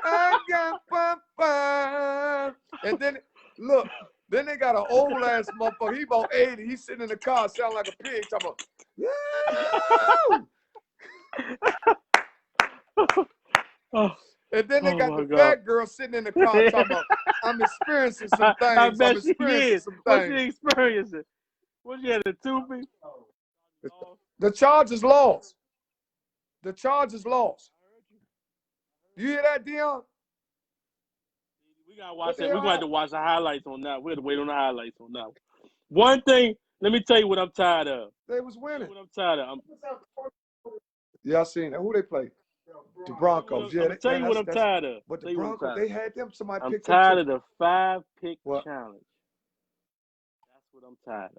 I got Popeye. And then, look, then they got an old ass motherfucker. He about 80. He's sitting in the car, sounding like a pig, talking about, and then they got the fat girl sitting in the car talking about, I'm experiencing some things. I bet she is. What's she experiencing? What she had, a toothpick? The charge is lost. The charge is lost. You hear that, Deon? We gotta watch that. We're gonna have to watch the highlights on that. We have to wait on the highlights on that. One thing, let me tell you what I'm tired of. They was winning. What I'm tired of. Yeah, I seen that. Who they play? The Broncos. Yeah, I'm tell you what I'm tired of. But the Broncos, they had them. Somebody picked them. I'm tired of the 5-pick challenge. That's what I'm tired of.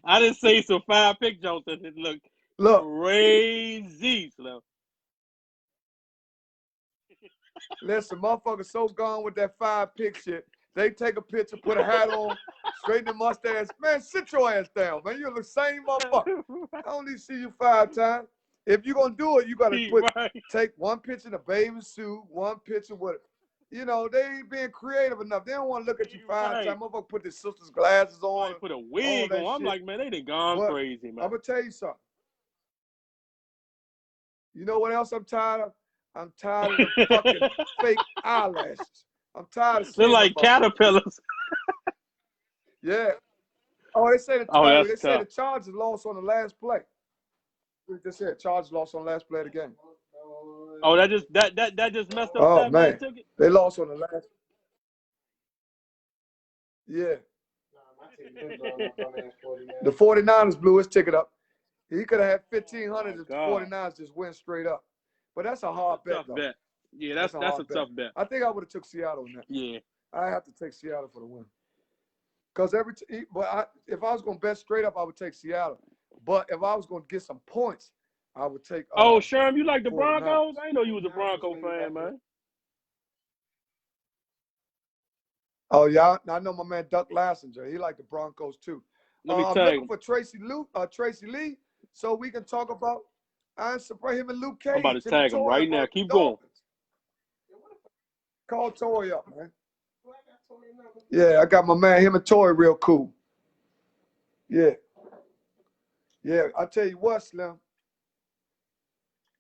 I didn't say some 5-pick jokes that look crazy, Slim. Listen, motherfuckers so gone with that 5-pick shit. They take a picture, put a hat on, straighten the mustache. Man, sit your ass down, man. You're the same motherfucker. I don't need to see you 5 times. If you're gonna do it, you gotta take one picture in a bathing suit, one picture with, you know, they ain't being creative enough. They don't want to look at you 5 times. Motherfucker put their sister's glasses on. Put a wig on. I'm like, man, they done gone crazy, man. I'm gonna tell you something. You know what else I'm tired of? I'm tired of the fucking fake eyelashes. I'm tired of seeing they're like caterpillars. Yeah. Oh, they say the Chargers lost on the last play. They said Chargers lost on the last play of the game. Oh, that just messed up. Oh man, they lost on the last. Yeah. The 49ers blew his ticket up. He could have had 1,500 if the 49ers just went straight up. But that's a hard bet, though. Bet. Yeah, that's a tough bet. I think I would have took Seattle in that. Yeah. I have to take Seattle for the win. Because if I was going to bet straight up, I would take Seattle. But if I was going to get some points, I would take. Sherm, you like the Broncos? I didn't know you was a Bronco fan, man. Oh yeah, I know my man Duck Lassinger. He liked the Broncos too. I'm looking for Tracy Lee, so we can talk about. I support him and Luke Cage. I'm about to tag him right now. Keep going. Call Toy up, man. Yeah, I got my man, him and Toy real cool. Yeah. Yeah, I tell you what, Slim.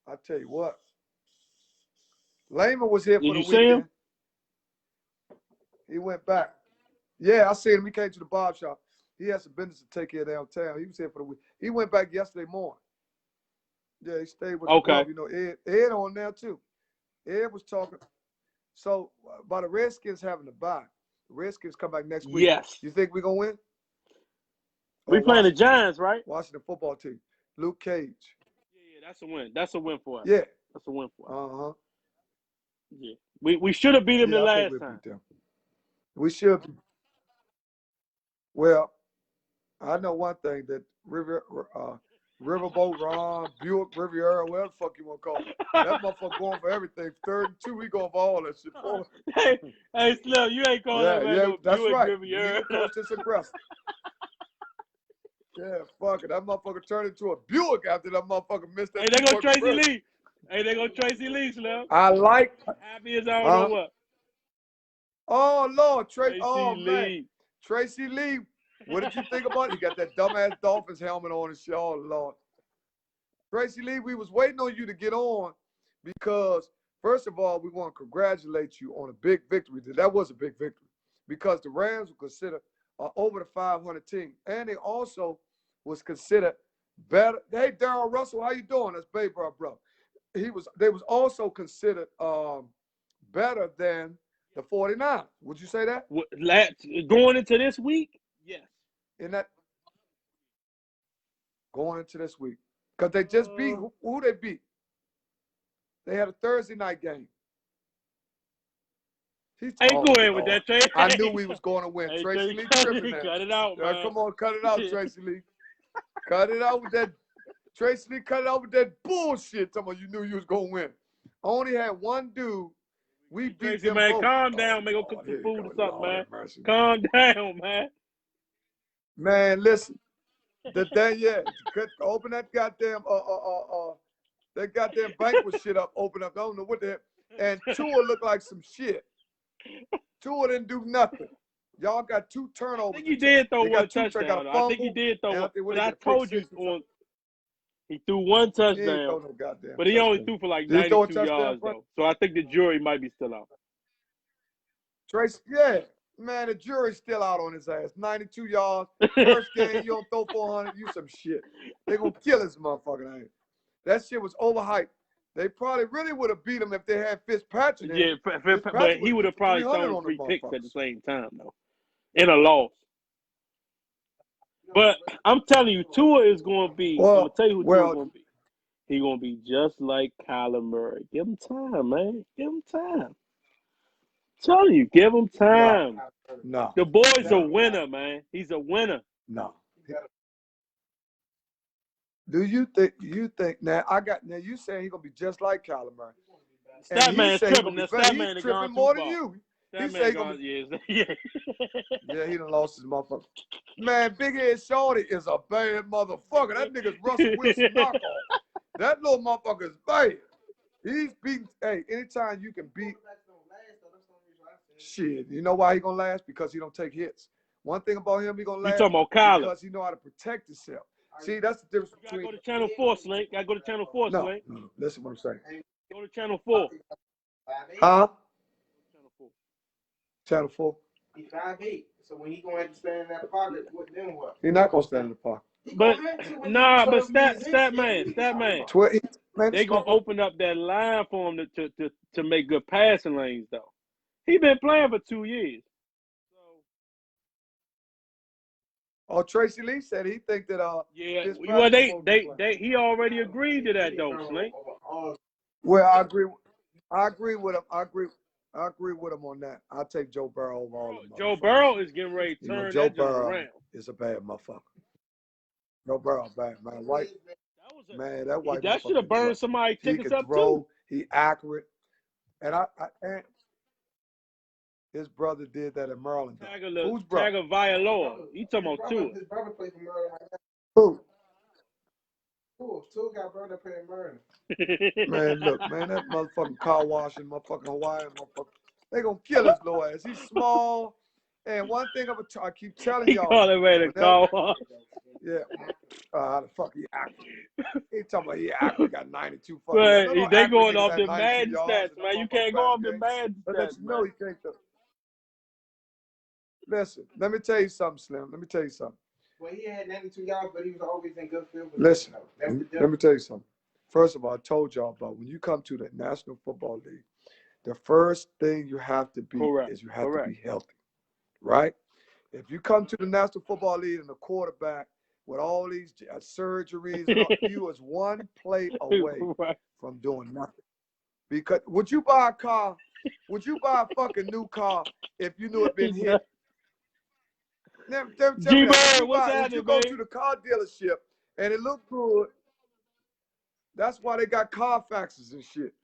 I tell you what. Lehman was here for the weekend. See him? He went back. Yeah, I seen him. He came to the barber shop. He had some business to take care of downtown. He was here for the week. He went back yesterday morning. Yeah, he stayed with the club. You know, Ed on there too. Ed was talking. So, by the Redskins having to bye, the Redskins come back next week. Yes. You think we're going to win? We playing the Giants, right? Washington football team. Luke Cage. Yeah, that's a win. That's a win for us. Yeah. That's a win for us. Uh-huh. Yeah. We should have beat them the last time. Beat them. We should. Well, I know one thing, that Riverboat Ron, Buick Riviera, whatever the fuck you want to call it. That motherfucker going for everything. 3rd and 2, we going for all that shit. Hey, Slim, you ain't calling that man no that's Buick right. Riviera. It's aggressive. Yeah, fuck it. That motherfucker turned into a Buick after that motherfucker missed that. Hey, they go Tracy Lee. Hey, they go Tracy Lee, Slim. I like. Happy as I don't know what. Oh, Lord. Tracy Lee. Man. Tracy Lee. What did you think about it? He got that dumbass Dolphins helmet on and shit. Oh, Lord. Tracy Lee, we was waiting on you to get on because, first of all, we want to congratulate you on a big victory. That was a big victory because the Rams were considered over the 500 team. And they also was considered better. Hey, Darryl Russell, how you doing? That's Babe, bro. They was also considered better than the 49ers. Would you say that? Going into this week? Yes. Going into this week. Because they just beat, who they beat? They had a Thursday night game. Go ahead with that, Tracy. I knew we was going to win. Hey, Tracy Lee tripping now. Cut it out, man. Come on, cut it out, Tracy Lee. Cut it out with that. Tracy Lee, cut it out with that bullshit. Talking about you knew you was going to win. I only had one dude. We beat Tracy, them man, both. calm down, man. Go cook some food or something, man. Calm down, man. Man, listen. Open that goddamn banquet shit up. Open up. I don't know what the hell. And Tua looked like some shit. Tua didn't do nothing. Y'all got 2 turnovers. I think he did throw one touchdown. I think he did throw one. But I told you he threw one touchdown. But he only threw for like 92 yards, though. So I think the jury might be still out. Trace, yeah. Man, the jury's still out on his ass. 92 yards. First game, you don't throw 400. You some shit. They gonna kill this motherfucker. Ain't. That shit was overhyped. They probably really would have beat him if they had Fitzpatrick. Yeah, but he would have probably thrown 3 picks at the same time, though. In a loss. But I'm telling you, Tua is going to be. I'm going to tell you who Tua is going to be. He's going to be just like Kyler Murray. Give him time, man. Give him time. I'm telling you, give him time. No. The boy's a winner, man. He's a winner. No. Do you think now you saying he's gonna be just like Kyler Murray? That man's tripping. That man is tripping more than you. He say gonna be, yeah, he done lost his motherfucker. Man, Big Head Shorty is a bad motherfucker. That nigga's Russell Wilson knockoff. That little motherfucker is bad. He's beating. Hey, anytime you can beat. Shit, you know why he gonna last? Because he don't take hits. One thing about him, he gonna last. You talking about Kyler? Because he know how to protect himself. See, that's the difference between. You gotta go to Channel 4, Slink. Gotta go to Channel 4, Slink. No, listen what I'm saying. Go to Channel 4. Huh? Channel 4. Channel 4. He's 5'8". So when he going to stand in that pocket, then what? He's not gonna stand in the pocket. But stat man. They gonna open up that line for him to make good passing lanes though. He been playing for 2 years. Oh, Tracy Lee said he think that yeah, well he already agreed to that though, Slink. Well, I agree with him. I agree with him on that. I'll take Joe Burrow over all of them. Joe Burrow is getting ready to turn that around. Is a bad motherfucker. Joe Burrow bad, man. That white that should have burned somebody tickets up too. He accurate. And his brother did that in Maryland. Who's brother? Tiger Vailoa. He talking about Tua. His brother played for Maryland right now. Who? Tua got brother playing Maryland. Man, look, man, that motherfucking car washing, motherfucking Hawaiian motherfucker. They gonna kill his little ass. He's small. And one thing I keep telling y'all. He call him a car wash. Yeah. How the fuck he acting? He talking about he acting. Got 92 fucking. But they going off the mad stats, man. You can't go off the mad stats. No, he can't. Listen, let me tell you something, Slim. Let me tell you something. Well, he had 92 yards, but he was always in good field position. Listen, let me tell you something. First of all, I told y'all about when you come to the National Football League, the first thing you have to be is you have to be healthy, right? If you come to the National Football League and the quarterback with all these surgeries, you is one play away from doing nothing. Because would you buy a car? Would you buy a fucking new car if you knew it been hit? G-Bird, what's happening, if you go to the car dealership and it look good, that's why they got Carfaxes and shit.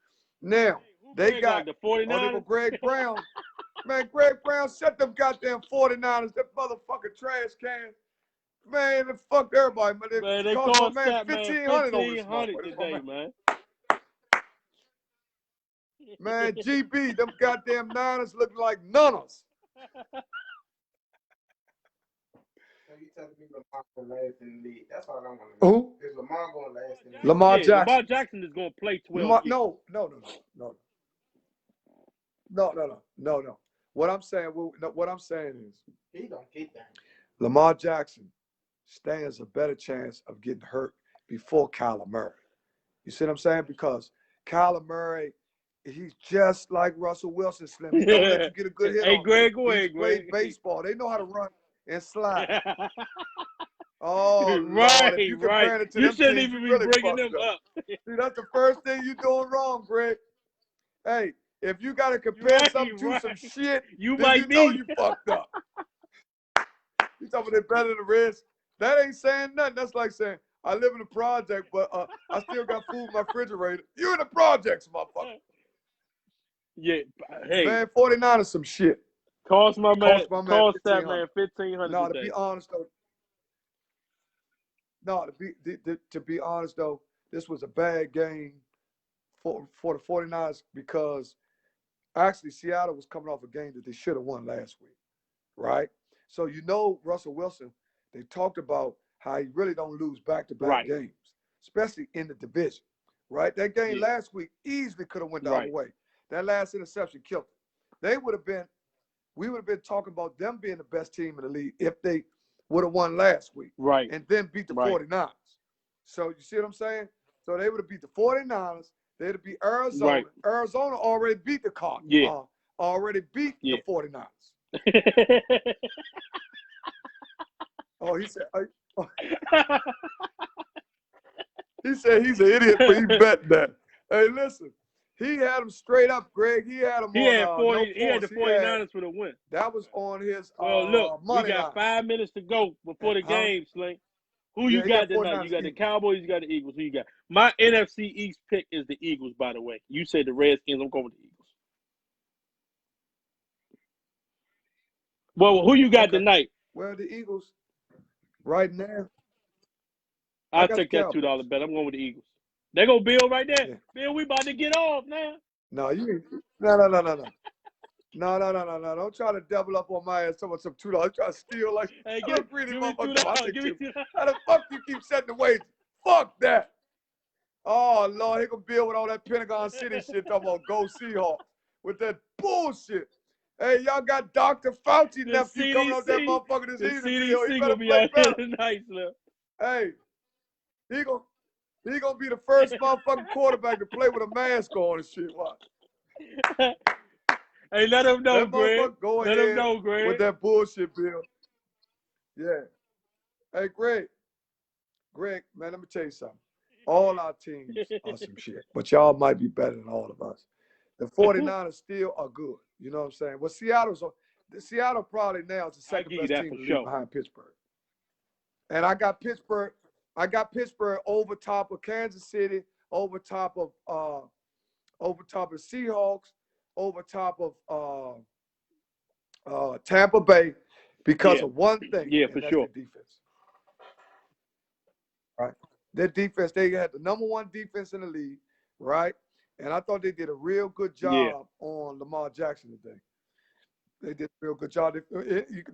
Now, they got the 49ers. Greg Brown. Man, Greg Brown set them goddamn 49ers, that motherfucking trash can. Man, it fucked everybody. Man, they cost my man $1,500 today, man. Man, GB, them goddamn Niners looking like nunners. You telling me Lamar going to last in the league? That's all I want to know. Who? Is Lamar going to last in the league? Lamar Jackson. Lamar Jackson is going to play 12 years. No. What I'm saying is he don't get that. Lamar Jackson stands a better chance of getting hurt before Kyler Murray. You see what I'm saying? Because Kyler Murray, he's just like Russell Wilson, Slim. He don't let you get a good hit on Greg, him. He's played baseball. They know how to run and slide. Oh, Lord, if you compare it to you them shouldn't teams, even be really bringing them up. See, that's the first thing you're doing wrong, Greg. Hey, if you got to compare something to some shit, you know you fucked up. You talking about they better than the Reds? That ain't saying nothing. That's like saying, I live in a project, but I still got food in my refrigerator. You in the projects, motherfucker. Yeah, hey. Man, 49 is some shit. Cost that man $1,500. No, to be honest though, this was a bad game for the 49ers because actually Seattle was coming off a game that they should have won last week, right? So Russell Wilson, they talked about how he really don't lose back-to-back games, especially in the division, right? That game last week easily could have went the other way. That last interception killed them. We would have been talking about them being the best team in the league if they would have won last week. Right. And then beat the 49ers. So you see what I'm saying? So they would have beat the 49ers. They'd have beat Arizona. Right. Arizona already beat the Cardinals. Yeah. Already beat the 49ers. Oh, he said he said he's an idiot, but he bet that. Hey, listen. He had him straight up, Greg. He had him he had the 49ers for the win. That was on his look, money we got line. 5 minutes to go before the game, Slink. Who you got tonight? You got the Cowboys, you got the Eagles. Who you got? My NFC East pick is the Eagles, by the way. You said the Redskins. I'm going with the Eagles. Well, who you got tonight? Well, the Eagles right now. I'll take that $2 bet. I'm going with the Eagles. They go Bill right there. Yeah. Bill, we about to get off now. No. No. Don't try to double up on my ass. Talking about some $2. Try to steal like give me $2. How the fuck you keep setting the wages? Fuck that. Oh Lord, here go Bill with all that Pentagon City shit talking about go Seahawks with that bullshit. Hey, y'all got Dr. Fauci The nephew coming out that CDC, motherfucker this the evening, Bill. He CDC better gonna be play out here better. tonight, Slim. Hey, he gonna be the first motherfucking quarterback to play with a mask on and shit. Watch. Hey, let him know, That Greg. motherfucker go Let ahead him know, Greg. with that bullshit, Bill. Yeah. Hey, Greg, man, let me tell you something. All our teams are some shit, but y'all might be better than all of us. The 49ers still are good. You know what I'm saying? Well, Seattle probably now is the second best team in the league behind Pittsburgh. And I got Pittsburgh over top of Kansas City, over top of Seahawks, over top of Tampa Bay because of one thing. Yeah, for sure. Their defense. Right. Their defense, they had the number one defense in the league, right? And I thought they did a real good job on Lamar Jackson today. They did a real good job.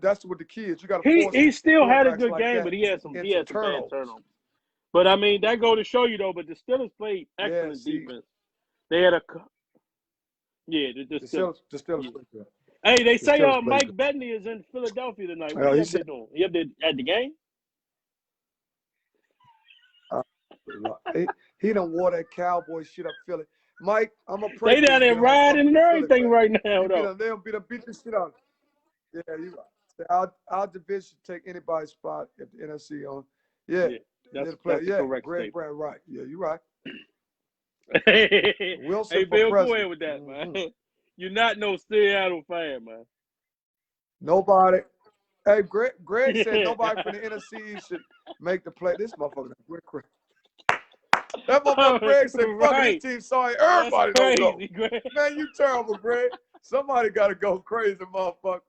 That's what the key is. You got to force. He still had a good like game, but he had some bad turnovers. But I mean, that go to show you though. But the Steelers played excellent defense. They had the Steelers. Yeah. Hey, they say Mike Bettany is in Philadelphia tonight. What he up there doing? He up there at the game? He done wore that cowboy shit up Philly. Mike, I'm gonna pray. They down there riding and everything Philly, right now, though. They'll beat the shit out. Yeah, you right. Our division take anybody's spot at the NFC on. Yeah, that's correct. Greg Brand, right. Yeah, you right. Wilson, hey, Bill, go ahead with that, man. You're not no Seattle fan, man. Nobody. Hey, Greg said nobody from the NFC should make the play. This motherfucker, Greg. That motherfucker Greg said, fuck his team, sorry, everybody don't go. Greg. Man, you terrible, Greg. Somebody got to go crazy, motherfucker.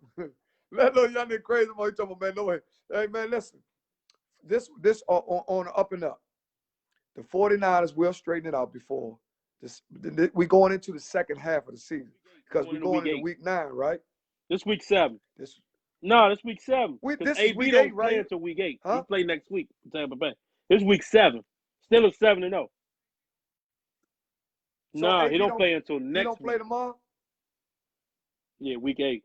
Let little young nigga crazy motherfucker talking about, man, no way. Hey, man, listen. This on the up and up. The 49ers will straighten it out before this. We going into the second half of the season because we're going into week 9, right? This week 7. This week 7. This AB is week 8, don't right? play until week 8. Huh? He play next week for Tampa Bay. This week 7. Still a 7-0. So no, he don't play until next week. He don't play tomorrow? Yeah, week 8.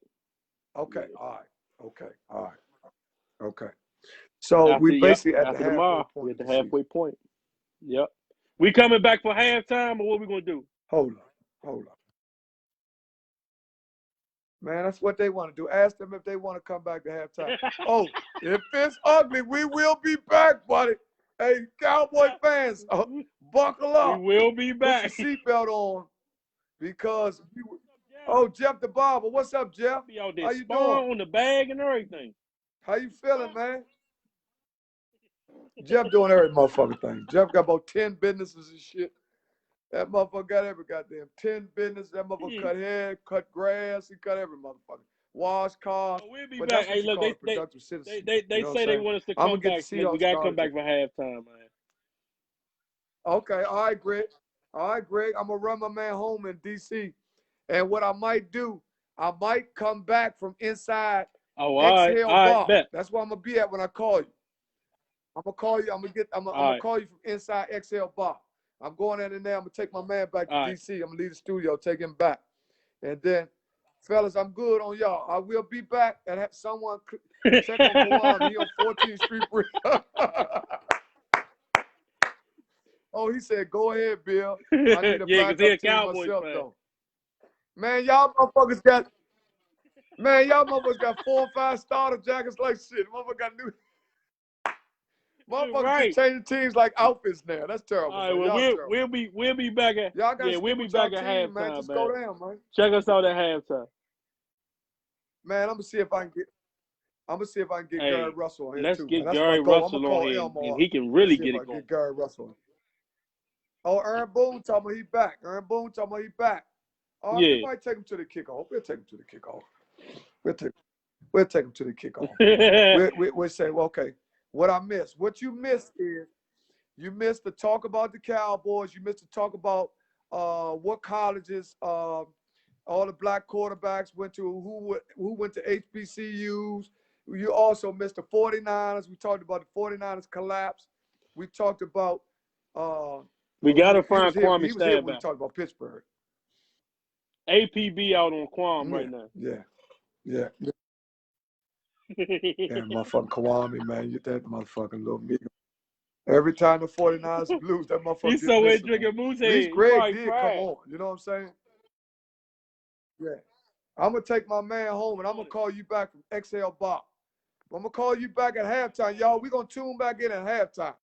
Okay, all right. Okay. So we basically at the halfway point. We're at the halfway point. Yep. We coming back for halftime, or what we gonna do? Hold on. Man, that's what they want to do. Ask them if they want to come back to halftime. Oh, if it's ugly, we will be back, buddy. Hey, Cowboy fans, buckle up. We will be back. Put your seatbelt on because Jeff the Barber. What's up, Jeff? How you doing? On the bag and everything. How you feeling, man? Jeff doing every motherfucking thing. Jeff got about 10 businesses and shit. That motherfucker got every goddamn 10 business. That motherfucker cut hair, cut grass. He cut every motherfucker. Wash cars. We'll be back. Hey, look, they say they want us to come back. We got to come back for halftime, man. Okay. All right, Greg. I'm going to run my man home in D.C. And what I might do, I might come back from inside Exhale Bar. Bet. That's where I'm going to be at when I call you. I'm going to call you. I'm going to call you from inside Exhale Bar. I'm going in there. I'm going to take my man back to D.C. I'm going to leave the studio, take him back. And then, fellas, I'm good on y'all. I will be back and have someone check on Kawhi. He on 14th Street Bridge. Oh, he said, go ahead, Bill. I need a backup team myself, though. Man, y'all motherfuckers got 4 or 5 starter jackets like shit. Motherfucker got new. Motherfuckers changing teams like outfits now. That's terrible. All right, well, we'll be back at we'll be back at halftime, man. Just go down, man. Check us out at halftime. Man, I'm gonna see if I can get Gary Russell on here let's too. Get Gary Russell on here, and he can really get it going. Get Gary Russell. Oh, Aaron Boone talking about he back. Oh, yeah. We might take him to the kickoff. We'll take him to the kickoff. We'll take him to the kickoff. We'll say, well, okay. What I missed. What you missed is you missed to talk about the Cowboys. You missed to talk about what colleges all the black quarterbacks went to, who went to HBCUs. You also missed the 49ers. We talked about the 49ers collapse. We talked about we got to find Kwame Stan back. We talked about Pittsburgh. APB out on Kwame right now. Yeah. Yeah. Yeah, motherfucking Kwame, man. You that motherfucking little nigga. Every time the 49ers lose, that motherfucker He's get so in missing. drinking Moose At least Head. Greg did come on. You know what I'm saying? Yeah. I'm going to take my man home, and I'm going to call you back from XL Bob. I'm going to call you back at halftime. Y'all, we're going to tune back in at halftime.